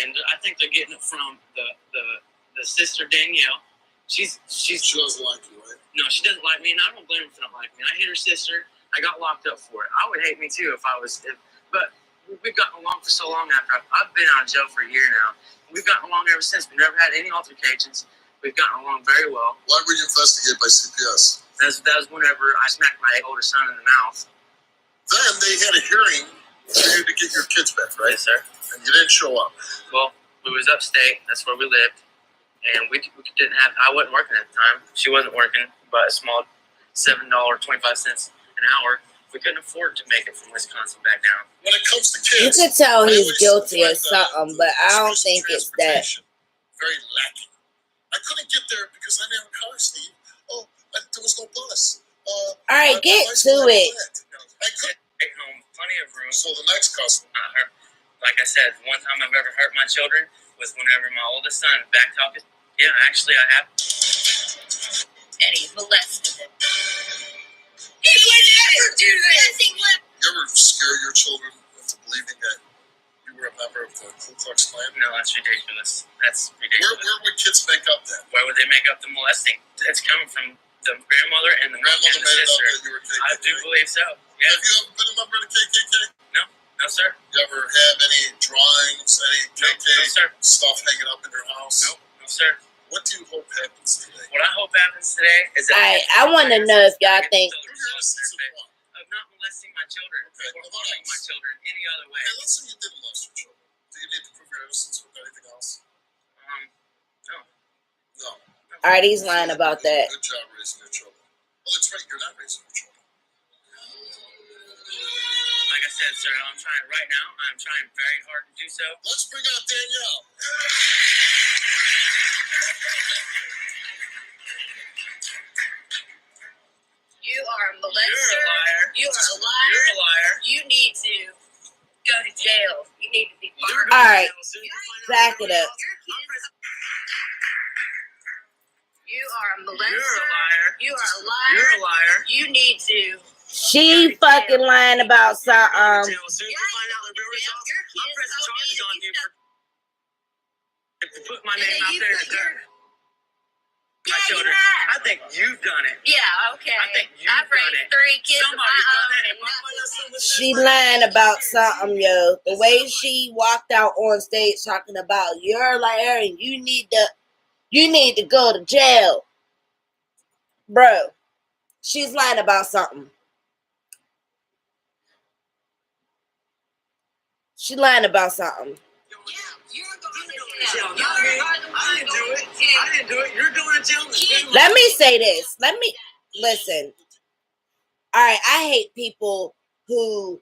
And I think they're getting it from the sister Danielle. She doesn't like you, right? No, she doesn't like me, and I don't blame her for not liking me. I hate her sister. I got locked up for it. I would hate me too but we've gotten along for so long after I've been out of jail for a year now. We've gotten along ever since. We've never had any altercations. We've gotten along very well. Why were you investigated by CPS? That was whenever I smacked my older son in the mouth. Then they had a hearing for you to get your kids back, right? Yes, sir. And you didn't show up. Well, we was upstate. That's where we lived. And we didn't have, I wasn't working at the time. She wasn't working, but a small $7.25 an hour. We couldn't afford to make it from Wisconsin back down. When it comes to You kids, could tell I he's always guilty of find, something, but I don't think it's that. transportation very lacking. I couldn't get there because I didn't have a car, Steve. There was no bus. All right, get my to bicycle it. went. I couldn't. Take home plenty of room. So the next customer. Like I said, one time I've ever hurt my children was whenever my oldest son backtalked. Yeah, actually I have. And he molested them. He would never do this. You ever scare your children into believing that you were a member of the Ku Klux Klan? No, that's ridiculous. That's Where ridiculous. would kids make up that? Why would they make up the molesting? It's coming from the grandmother and the Grandmother made it up sister. that you were KKK. I do believe so. Yeah. Have you ever been a member of the KKK? No, sir. You ever have any drawings, any KK No, sir. stuff hanging up in your house? No, sir. What do you hope happens today? What I hope happens today is that I want to know if y'all think of not molesting my children or harming my children any other way. Okay, let's say you did molest your children. Do you need to prove your innocence with anything else? No. all right, he's lying about that. Good job raising your children. Well, that's right. You're not raising your children. Like I said, sir, I'm trying right now. I'm trying very hard to do so. Let's bring out Danielle. You are a molester. You're a liar. You are a liar. You're a liar. You need to go to jail. You need to be fired. All right, back it up. You are a molester. You're a liar. You are a liar. You're a liar. You need to. She fucking lying about something. As soon as you find out the real results, I'm pressing charges on you for put my name out there in the dirt. My children. I think you've done it. Yeah, okay. I think you've I've done raised it. 3 kids of my Somebody's done own it. and nothing. She lying about something, yo. The way she walked out on stage talking about you're a liar and you need to go to jail, bro. She's lying about something. She lying about something. I didn't do it. You're going to jail. Let me say this. Listen. All right, I hate people who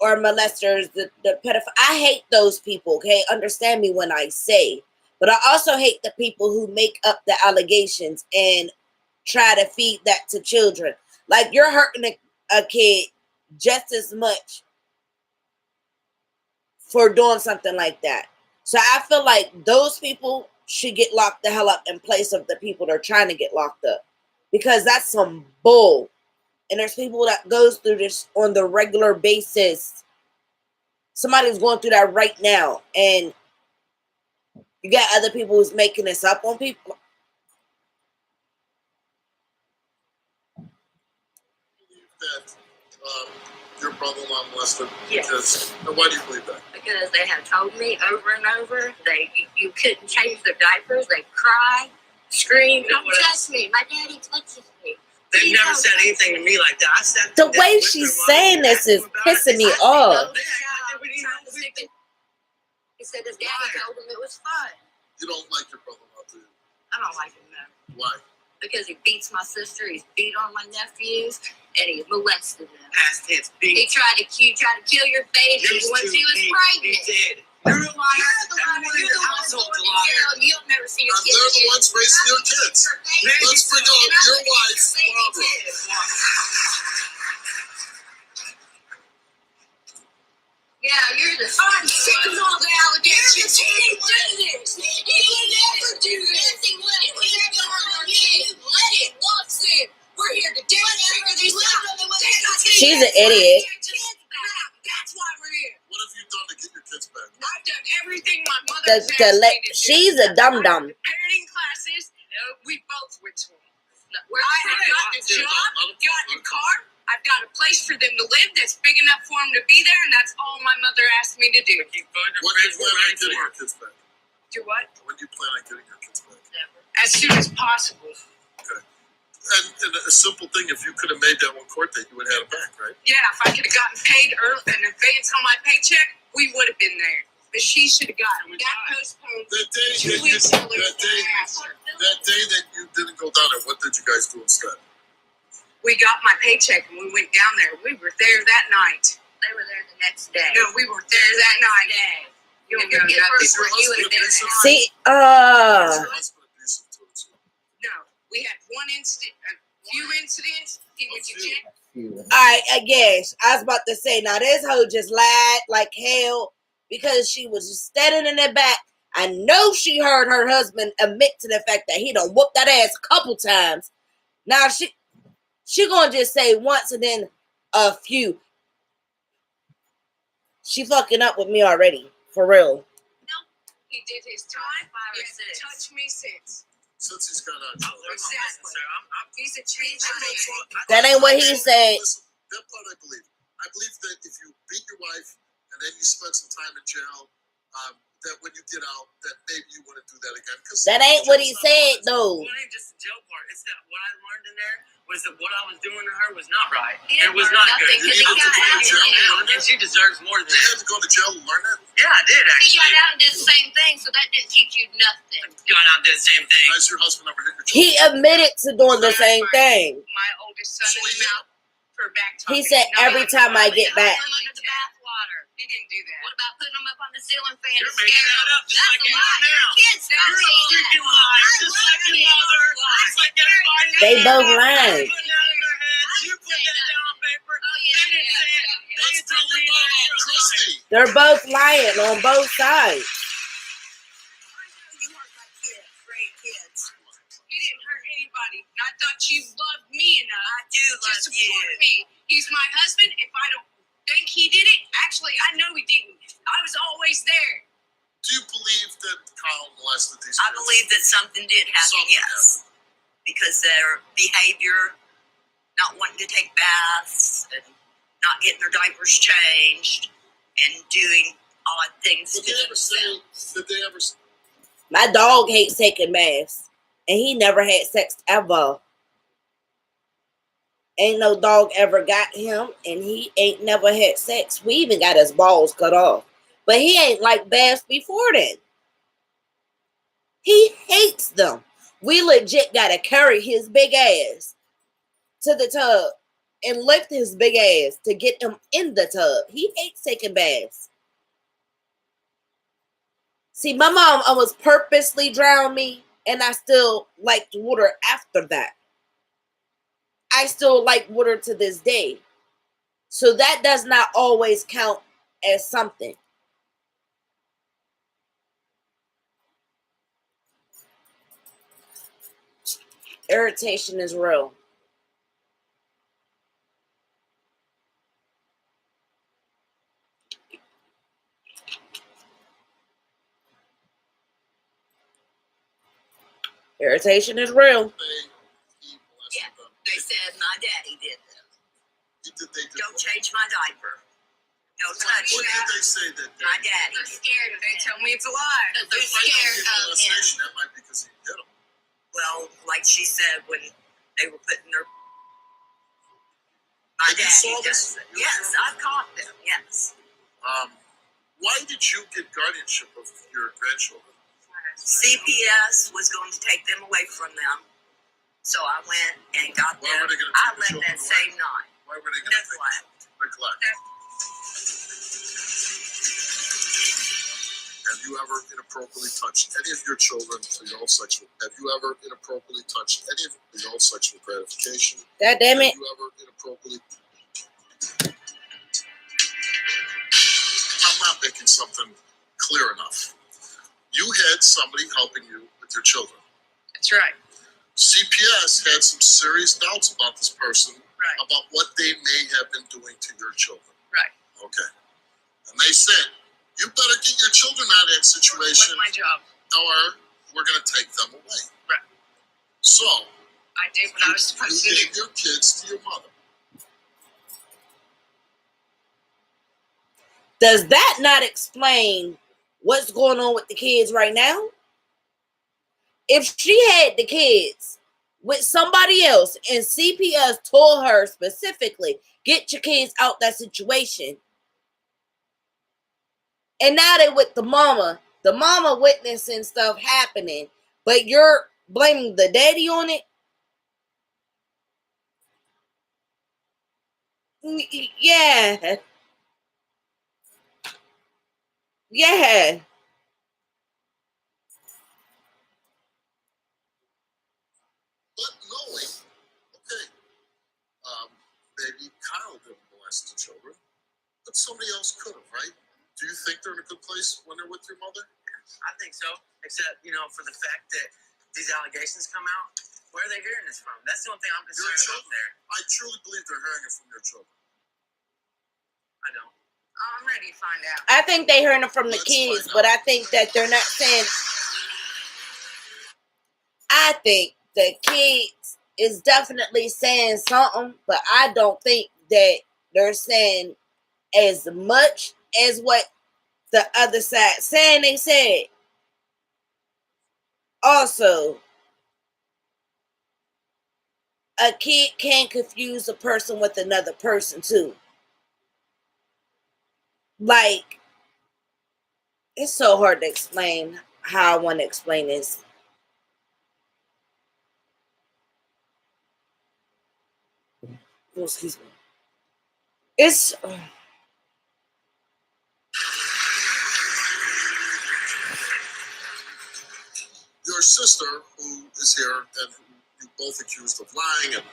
are molesters, the pedophile. I hate those people, okay? Understand me when I say. But I also hate the people who make up the allegations and try to feed that to children. Like, you're hurting a kid just as much for doing something like that. So I feel like those people should get locked the hell up in place of the people that are trying to get locked up. Because that's some bull. And there's people that goes through this on the regular basis. Somebody's going through that right now. And you got other people who's making this up on people. That your brother-in-law molested Yes. because, and why do you believe that? Because they have told me over and over you couldn't change their diapers. They cry. scream. You know Don't what? touch me. My daddy touches me. They've never said anything to me like that. I said The way she's saying this is pissing me off. He said his daddy told him it was fun. You don't like your brother-in-law, do you? I don't like him now. Why? Because he beats my sister, he's beat on my nephews, and he molested them. Past tense. He tried to kill your baby when she was pregnant. He did. You're the one. You're the one going to jail. You'll never see your And kids. they're the ones raising your kids. Let's bring out your wife, Barbara. Yeah, you're the I'm sick of all the allegations. He didn't do this. He would never do this. He would never do this. Let it walks in. We're here to figure this out. She's an idiot. That's why we're here. What have you done to get your kids back? I've done everything my mother asked me to do. She's a dum-dum. Parenting classes, we both went to them. I've got the job, got the car, I've got a place for them to live that's big enough for them to be there, and that's all my mother asked me to do. When do you plan on getting your kids back? Do what? When do you plan on getting your kids back? As soon as possible. Okay. And a simple thing, if you could have made that one court date, you would have had it back, right? Yeah, if I could have gotten paid early in advance on my paycheck, we would have been there. But she should have gotten it. That postponed That day 2 that you, weeks earlier that than day, I asked her. that day that you didn't go down there, what did you guys do instead? We got my paycheck and we went down there. We were there that night. They were there the next day. No, we were there that night. You don't know If nothing. Is your husband abusive? See, Is your husband abusive towards you? No, we had one incident, a few incidents. He went to jail. Alright, I guess. I was about to say, now this hoe just lied like hell because she was just standing in the back. I know she heard her husband admit to the fact that he done whooped that ass a couple times. Now she gonna just say once and then a few. She fucking up with me already. For real. He did his time. He hasn't touched me since. Since he's got out. Exactly. He's a changed man. That ain't what he said. Listen, that part I believe. I believe that if you beat your wife and then you spend some time in jail, that when you get out, that maybe you want to do that again. That ain't what he said, though. It ain't just the jail part. It's that what I learned in there was that what I was doing to her was not right. He It didn't was learn not good. nothing 'cause he got out. And she deserves more than You that. had to go to jail to learn that? Yeah, I did He actually. got out and did the same thing, so that didn't teach you nothing. Got out and did the same thing. Has your husband ever hit your He admitted to doing the same thing. My oldest son in the mouth for back talking. He said every time I get back. Throw him under the bathwater. He didn't do that. What about putting him up on the ceiling fan You're and making scaring that him? up just That's like a you lie. are now. Kids don't You're a say that. freaking liar, just like your mother. Just like everybody. They both You lying. put that in their heads. You put that down on paper. Oh, yeah, They didn't say it. They Let's didn't tell tell me me more that about you're Christy. They're both lying on both sides. You hurt my kids, great kids. He didn't hurt anybody. And I thought you loved me enough I do to love support you. me. He's my husband. If I don't think he did it, actually, I know he didn't. I was always there. Do you believe that Kyle molested these I kids? believe that something did happen, Something yes. Because their behavior, not wanting to take baths, and not getting their diapers changed, and doing odd things Did to they ever say, themselves. did they ever say, My dog hates taking baths. And he never had sex ever. Ain't no dog ever got him. And he ain't never had sex. We even got his balls cut off. But he ain't like baths before then. He hates them. We legit gotta carry his big ass to the tub and lift his big ass to get him in the tub. He hates taking baths. See, my mom almost purposely drowned me, and I still liked water after that. I still like water to this day. So that does not always count as something. Irritation is real. Irritation is real. he molested Yeah. them? They said my daddy did this. They did Don't what? change my diaper. No touch What did that. they say that day? My daddy They're did. scared of They him. tell me it's a lie. They're It might not be scared of him. molestation, that might be because he hit them. Well, like she said, when they were putting their... My And you daddy saw does this? it. Yes, I caught them, yes. Why did you get guardianship of your grandchildren? CPS was going to take them away from them. So I went and got Why them. were they gonna I take the left that children away? same night. Why were they going to Neglect. neglect? Have you ever inappropriately touched any of your children for your own sexual? Have you ever inappropriately touched any of your own sexual gratification? God damn it. Have you ever inappropriately? I'm not making something clear enough. You had somebody helping you with your children. That's right. CPS had some serious doubts about this person, Right. about what they may have been doing to your children. Right. Okay. And they said, you better get your children out of that situation, What's my job? or we're going to take them away. Right. So, I did what I was supposed you to do. gave your kids to your mother. Does that not explain what's going on with the kids right now? If she had the kids with somebody else and CPS told her specifically, get your kids out that situation, and now they with the mama witnessing stuff happening, but you're blaming the daddy on it? Yeah. Yeah. But knowing, okay, maybe Kyle didn't molest the children, but somebody else could have, right? Do you think they're in a good place when they're with your mother? I think so. Except, for the fact that these allegations come out, where are they hearing this from? That's the only thing I'm Your concerned about children. there. I truly believe they're hearing it from your children. I don't. I'm ready to find out. I think they heard it from the Let's kids, find but out. I think that they're not saying. I think the kids is definitely saying something, but I don't think that they're saying as much as what the other side saying they said. Also, a kid can confuse a person with another person too. Like, it's so hard to explain how I want to explain this. Oh, excuse me. It's Your sister, who is here and who you both accused of lying and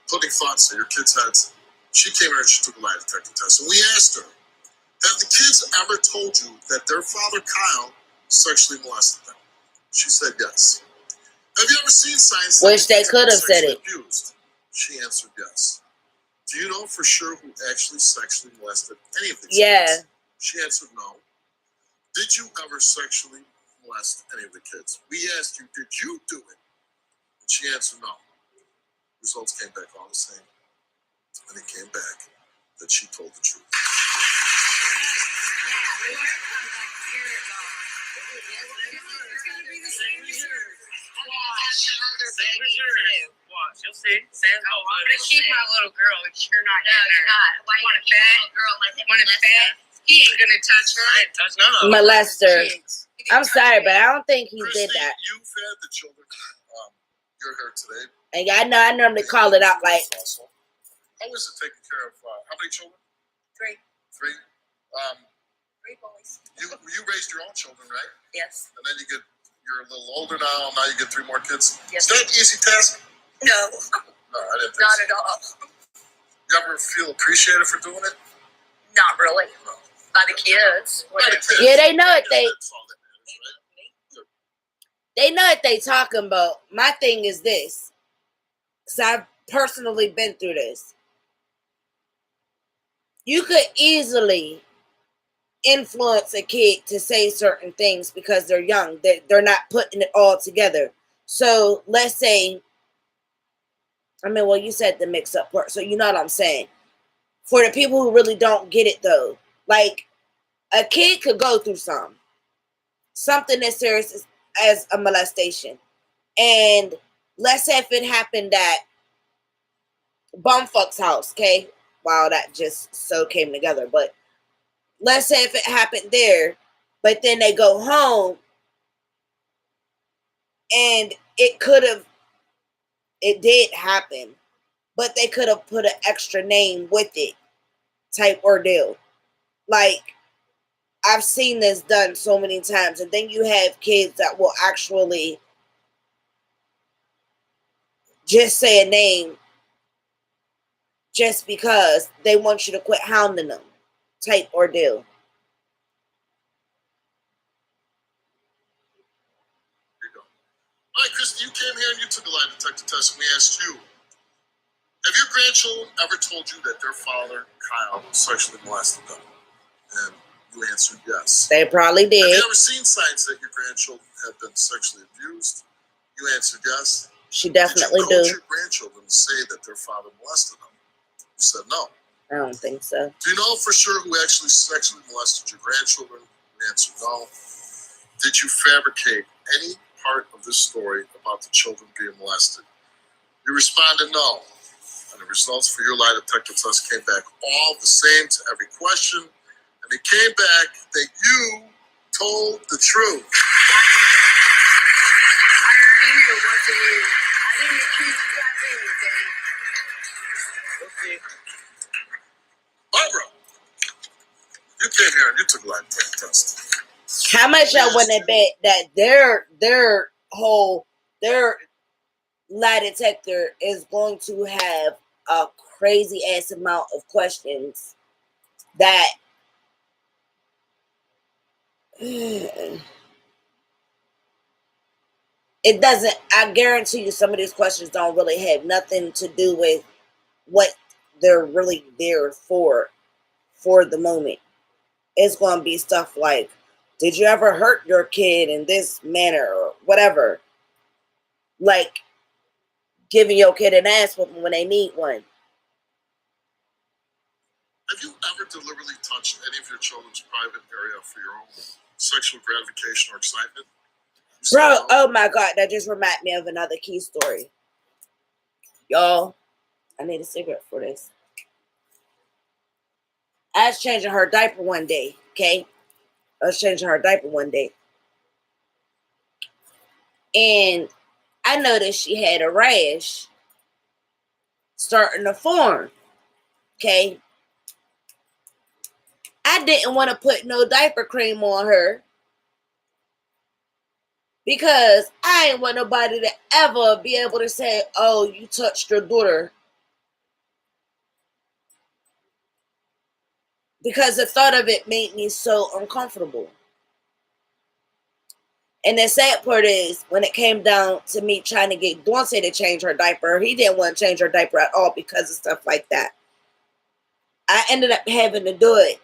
putting thoughts in your kids' heads, she came here and she took a lie detector test. And we asked her, have the kids ever told you that their father, Kyle, sexually molested them? She said yes. Have you ever seen signs that Wish they could have said sexually it. abused? She answered yes. Do you know for sure who actually sexually molested any of these Yeah. kids? She answered no. Did you ever sexually molest any of the kids? We asked you, did you do it? And she answered no. Results came back all the same. And it came back that she told the truth. Watch, you'll see. Sam's I'm gonna keep my little girl if you're not No, getting you're her. not. Why you Want a keep bet? a girl like that? Want a bet? He ain't gonna touch her. I ain't touch none of them. molester. Kids. I'm sorry, but I don't think he did Christy, that. you've had the children. You're here today. And I normally call it out like, How is it taking care of, how many children? Three. Three? Three boys. You raised your own children, right? Yes. And then you're a little older now you get three more kids. Yes. Is that an easy task? No, No, I didn't think not so. at all. You ever feel appreciated for doing it? Not really. By the kids. By the kids. yeah, they know it. That's all that matters, right? They know what they talking about. My thing is this, because I've personally been through this. You could easily influence a kid to say certain things because they're young. They're not putting it all together. So let's say, well, you said the mix-up part, so you know what I'm saying. For the people who really don't get it, though, like, a kid could go through something as serious as a molestation. And let's say if it happened at bumfuck's house, okay? Wow, that just so came together. But let's say if it happened there, but then they go home and it did happen, but they could have put an extra name with it, type ordeal. Like, I've seen this done so many times. And then you have kids that will actually just say a name just because they want you to quit hounding them, type ordeal. There you go. All right, Christy, you came here and you took a lie detector test, and we asked you, have your grandchildren ever told you that their father, Kyle, sexually molested them? And you answered yes. They probably Have did. you ever seen signs that your grandchildren have been sexually abused? You answered yes. She definitely Did you coach do. your grandchildren to say that their father molested them? You said no. I don't think so. Do you know for sure who actually sexually molested your grandchildren? You answered no. Did you fabricate any part of this story about the children being molested? You responded no. And the results for your lie detector test came back all the same to every question. And it came back that you told the truth. Barbara, you came here and you took a lie detector test. How much y'all want to bet that their lie detector is going to have a crazy ass amount of questions that it doesn't. I guarantee you some of these questions don't really have nothing to do with what they're really there for the moment. It's going to be stuff like, did you ever hurt your kid in this manner or whatever? Like giving your kid an ass whooping when they need one. Have you ever deliberately touched any of your children's private area for your own sexual gratification or excitement? Bro, oh my God, that just reminded me of another key story. Y'all, I need a cigarette for this. I was changing her diaper one day, okay? And I noticed she had a rash starting to form, okay? I didn't want to put no diaper cream on her because I ain't want nobody to ever be able to say, oh, you touched your daughter. Because the thought of it made me so uncomfortable. And the sad part is, when it came down to me trying to get Daunte to change her diaper, he didn't want to change her diaper at all because of stuff like that. I ended up having to do it,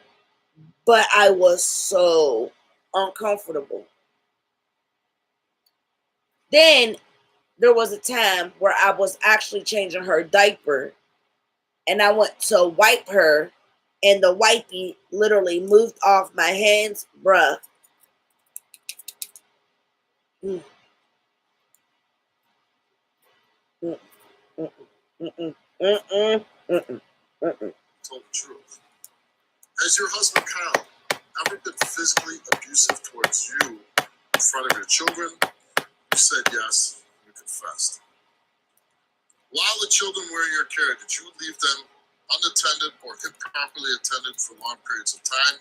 but I was so uncomfortable. Then there was a time where I was actually changing her diaper, and I went to wipe her, and the wipey literally moved off my hands, bruh. Mm. Mm, mm, mm, mm, mm, mm, mm, mm. Told the truth. Has your husband Kyle ever been physically abusive towards you in front of your children? You said yes. You confessed. While the children were in your care, did you leave them unattended or improperly attended for long periods of time?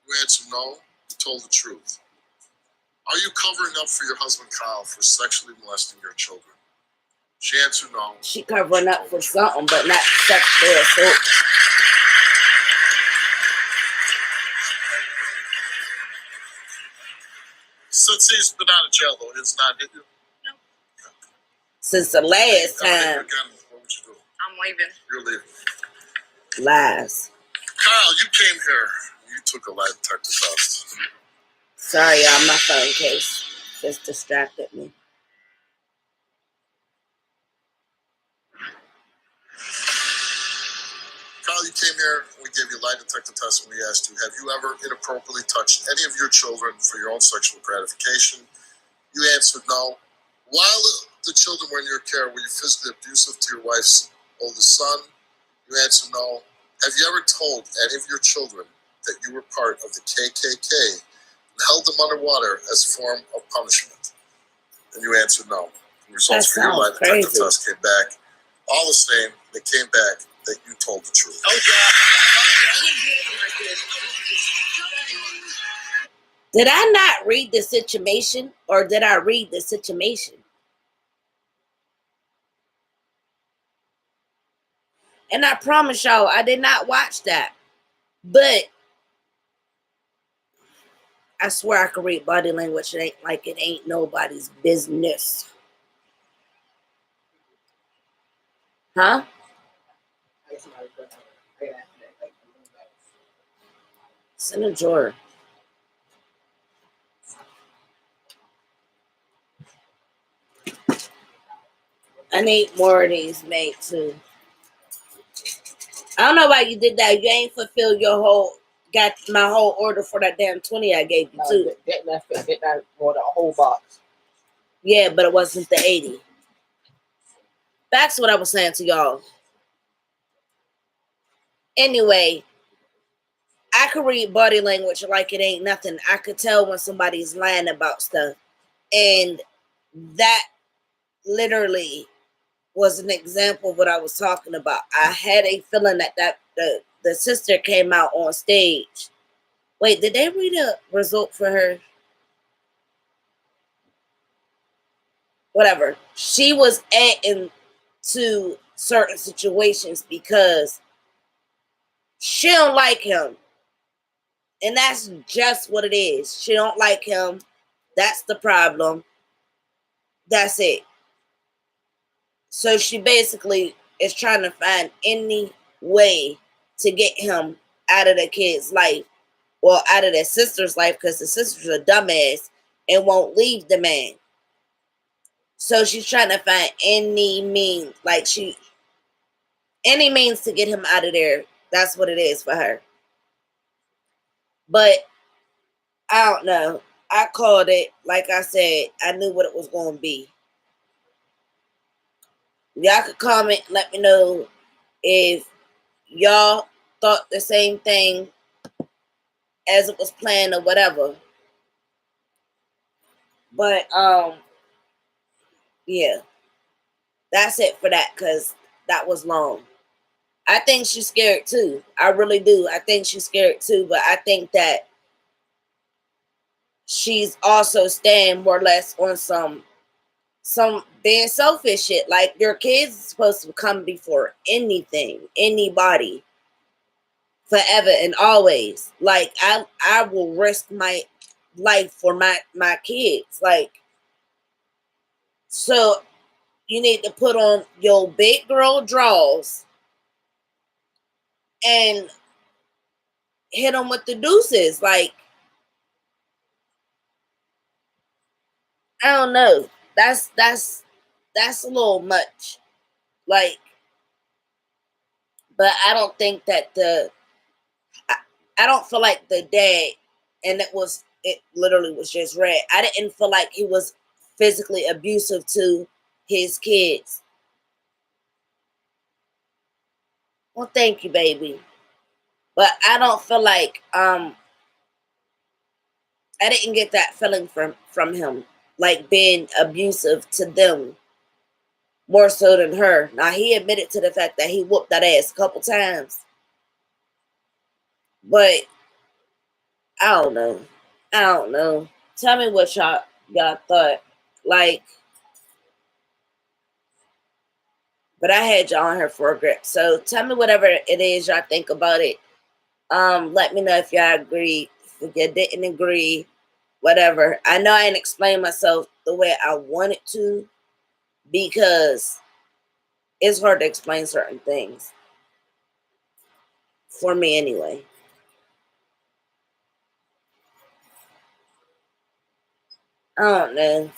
You answered no. You told the truth. Are you covering up for your husband Kyle for sexually molesting your children? She answered no. She covering up for something, but not sexual assault. Since he's been out of jail, though, he's not hit you? No. Since the last Again, time. what would you do? I'm leaving. You're leaving. Lies. Kyle, you came here. You took a lie detector test. Sorry, y'all, my phone case just distracted me. Kyle, you came here. We gave you a lie detector test and we asked you, have you ever inappropriately touched any of your children for your own sexual gratification? You answered no. While the children were in your care, were you physically abusive to your wife's oldest son? You answer no. Have you ever told any of your children that you were part of the KKK and held them underwater as a form of punishment? And you answer no. The results for your lie detector test came back all the same. They came back that you told the truth. Did I not read the situation, or did I read the situation? And I promise y'all, I did not watch that. But I swear I could read body language. It ain't nobody's business. Huh? It's in a drawer. I need more of these made too. I don't know why you did that. You ain't fulfilled got my whole order for that damn 20 I gave you too. Get that for the whole box. Yeah, but it wasn't the 80. That's what I was saying to y'all. Anyway, I could read body language like it ain't nothing. I could tell when somebody's lying about stuff. And that literally was an example of what I was talking about. I had a feeling that the sister came out on stage. Wait, did they read a result for her? Whatever. She was adding to certain situations because she don't like him. And that's just what it is. She don't like him. That's the problem. That's it. So she basically is trying to find any way to get him out of the kid's life. Well, out of their sister's life, because the sister's a dumbass and won't leave the man. So she's trying to find any means, any means to get him out of there. That's what it is for her. But I don't know. I called it. Like I said, I knew what it was going to be. Y'all could comment, let me know if y'all thought the same thing as it was planned or whatever. But yeah, that's it for that, because that was long. I think she's scared too. I really do. I think she's scared too, but I think that she's also staying more or less on some being selfish shit. Like, your kids are supposed to come before anything, anybody, forever and always. Like, I will risk my life for my kids. Like, so you need to put on your big girl drawers and hit them with the deuces. Like, I don't know. That's a little much. Like, but I don't think that I don't feel like the dad, and it literally was just read. I didn't feel like he was physically abusive to his kids. Well, thank you, baby. But I don't feel like I didn't get that feeling from him, like being abusive to them more so than her. Now, he admitted to the fact that he whooped that ass a couple times. But I don't know. Tell me what y'all thought. Like, but I had y'all on here for a grip. So tell me whatever it is y'all think about it. Let me know if y'all agree. If you didn't agree, whatever. I know I didn't explain myself the way I wanted to, because it's hard to explain certain things. For me anyway. I don't know.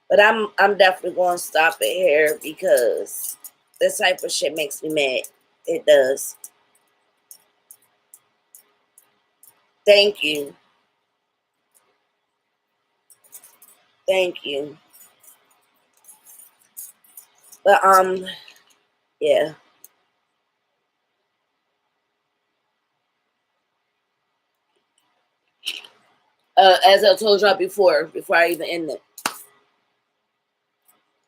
But I'm definitely going to stop it here, because this type of shit makes me mad. It does. Thank you. Thank you. But yeah. As I told y'all before I even end it,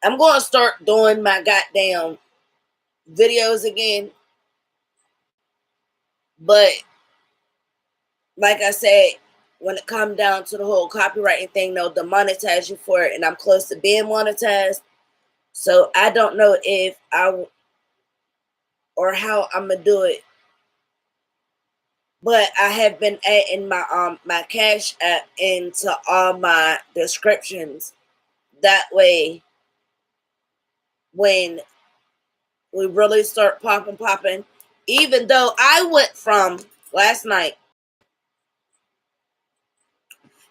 I'm going to start doing my goddamn videos again. But like I said, when it comes down to the whole copywriting thing, they'll demonetize you for it, and I'm close to being monetized. So I don't know if or how I'm gonna do it. But I have been adding my Cashapp into all my descriptions. That way, when we really start popping, even though I went from last night,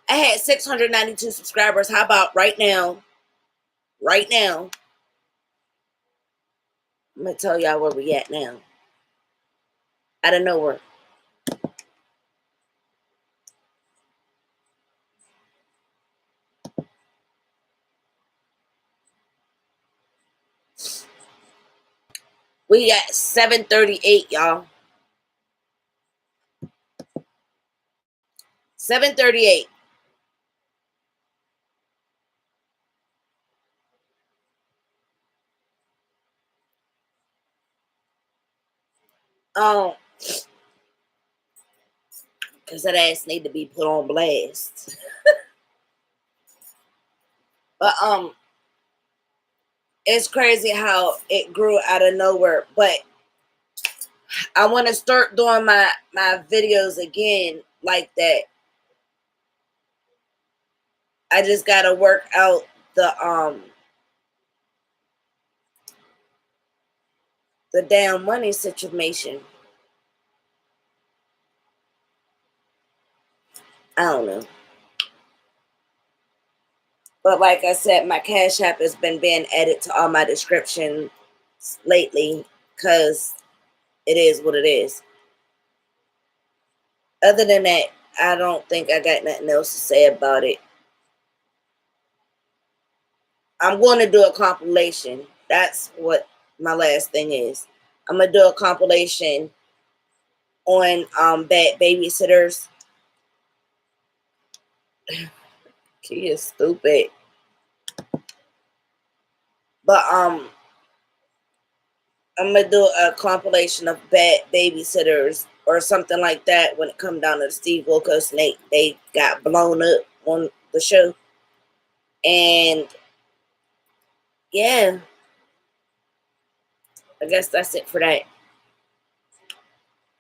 I had 692 subscribers. How about right now? Right now, I'm gonna tell y'all where we at now. Out of nowhere. We got 738, y'all. 738. Because that ass need to be put on blast. But it's crazy how it grew out of nowhere. But I want to start doing my videos again like that. I just gotta work out the damn money situation. I don't know. But like I said, my Cash App has been being added to all my descriptions lately because it is what it is. Other than that, I don't think I got nothing else to say about it. I'm going to do a compilation. That's what my last thing is. I'm going to do a compilation on bad babysitters. She is stupid. But I'm gonna do a compilation of bad babysitters or something like that when it come down to the Steve Wilkos and they got blown up on the show. And yeah, I guess that's it for that.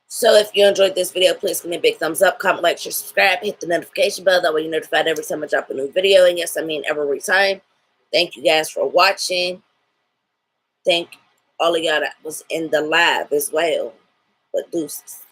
So if you enjoyed this video, please give me a big thumbs up, comment, like, share, subscribe, hit the notification bell. That way you're notified every time I drop a new video. And yes, I mean every time. Thank you guys for watching. Thank all of y'all that was in the live as well. But deuces.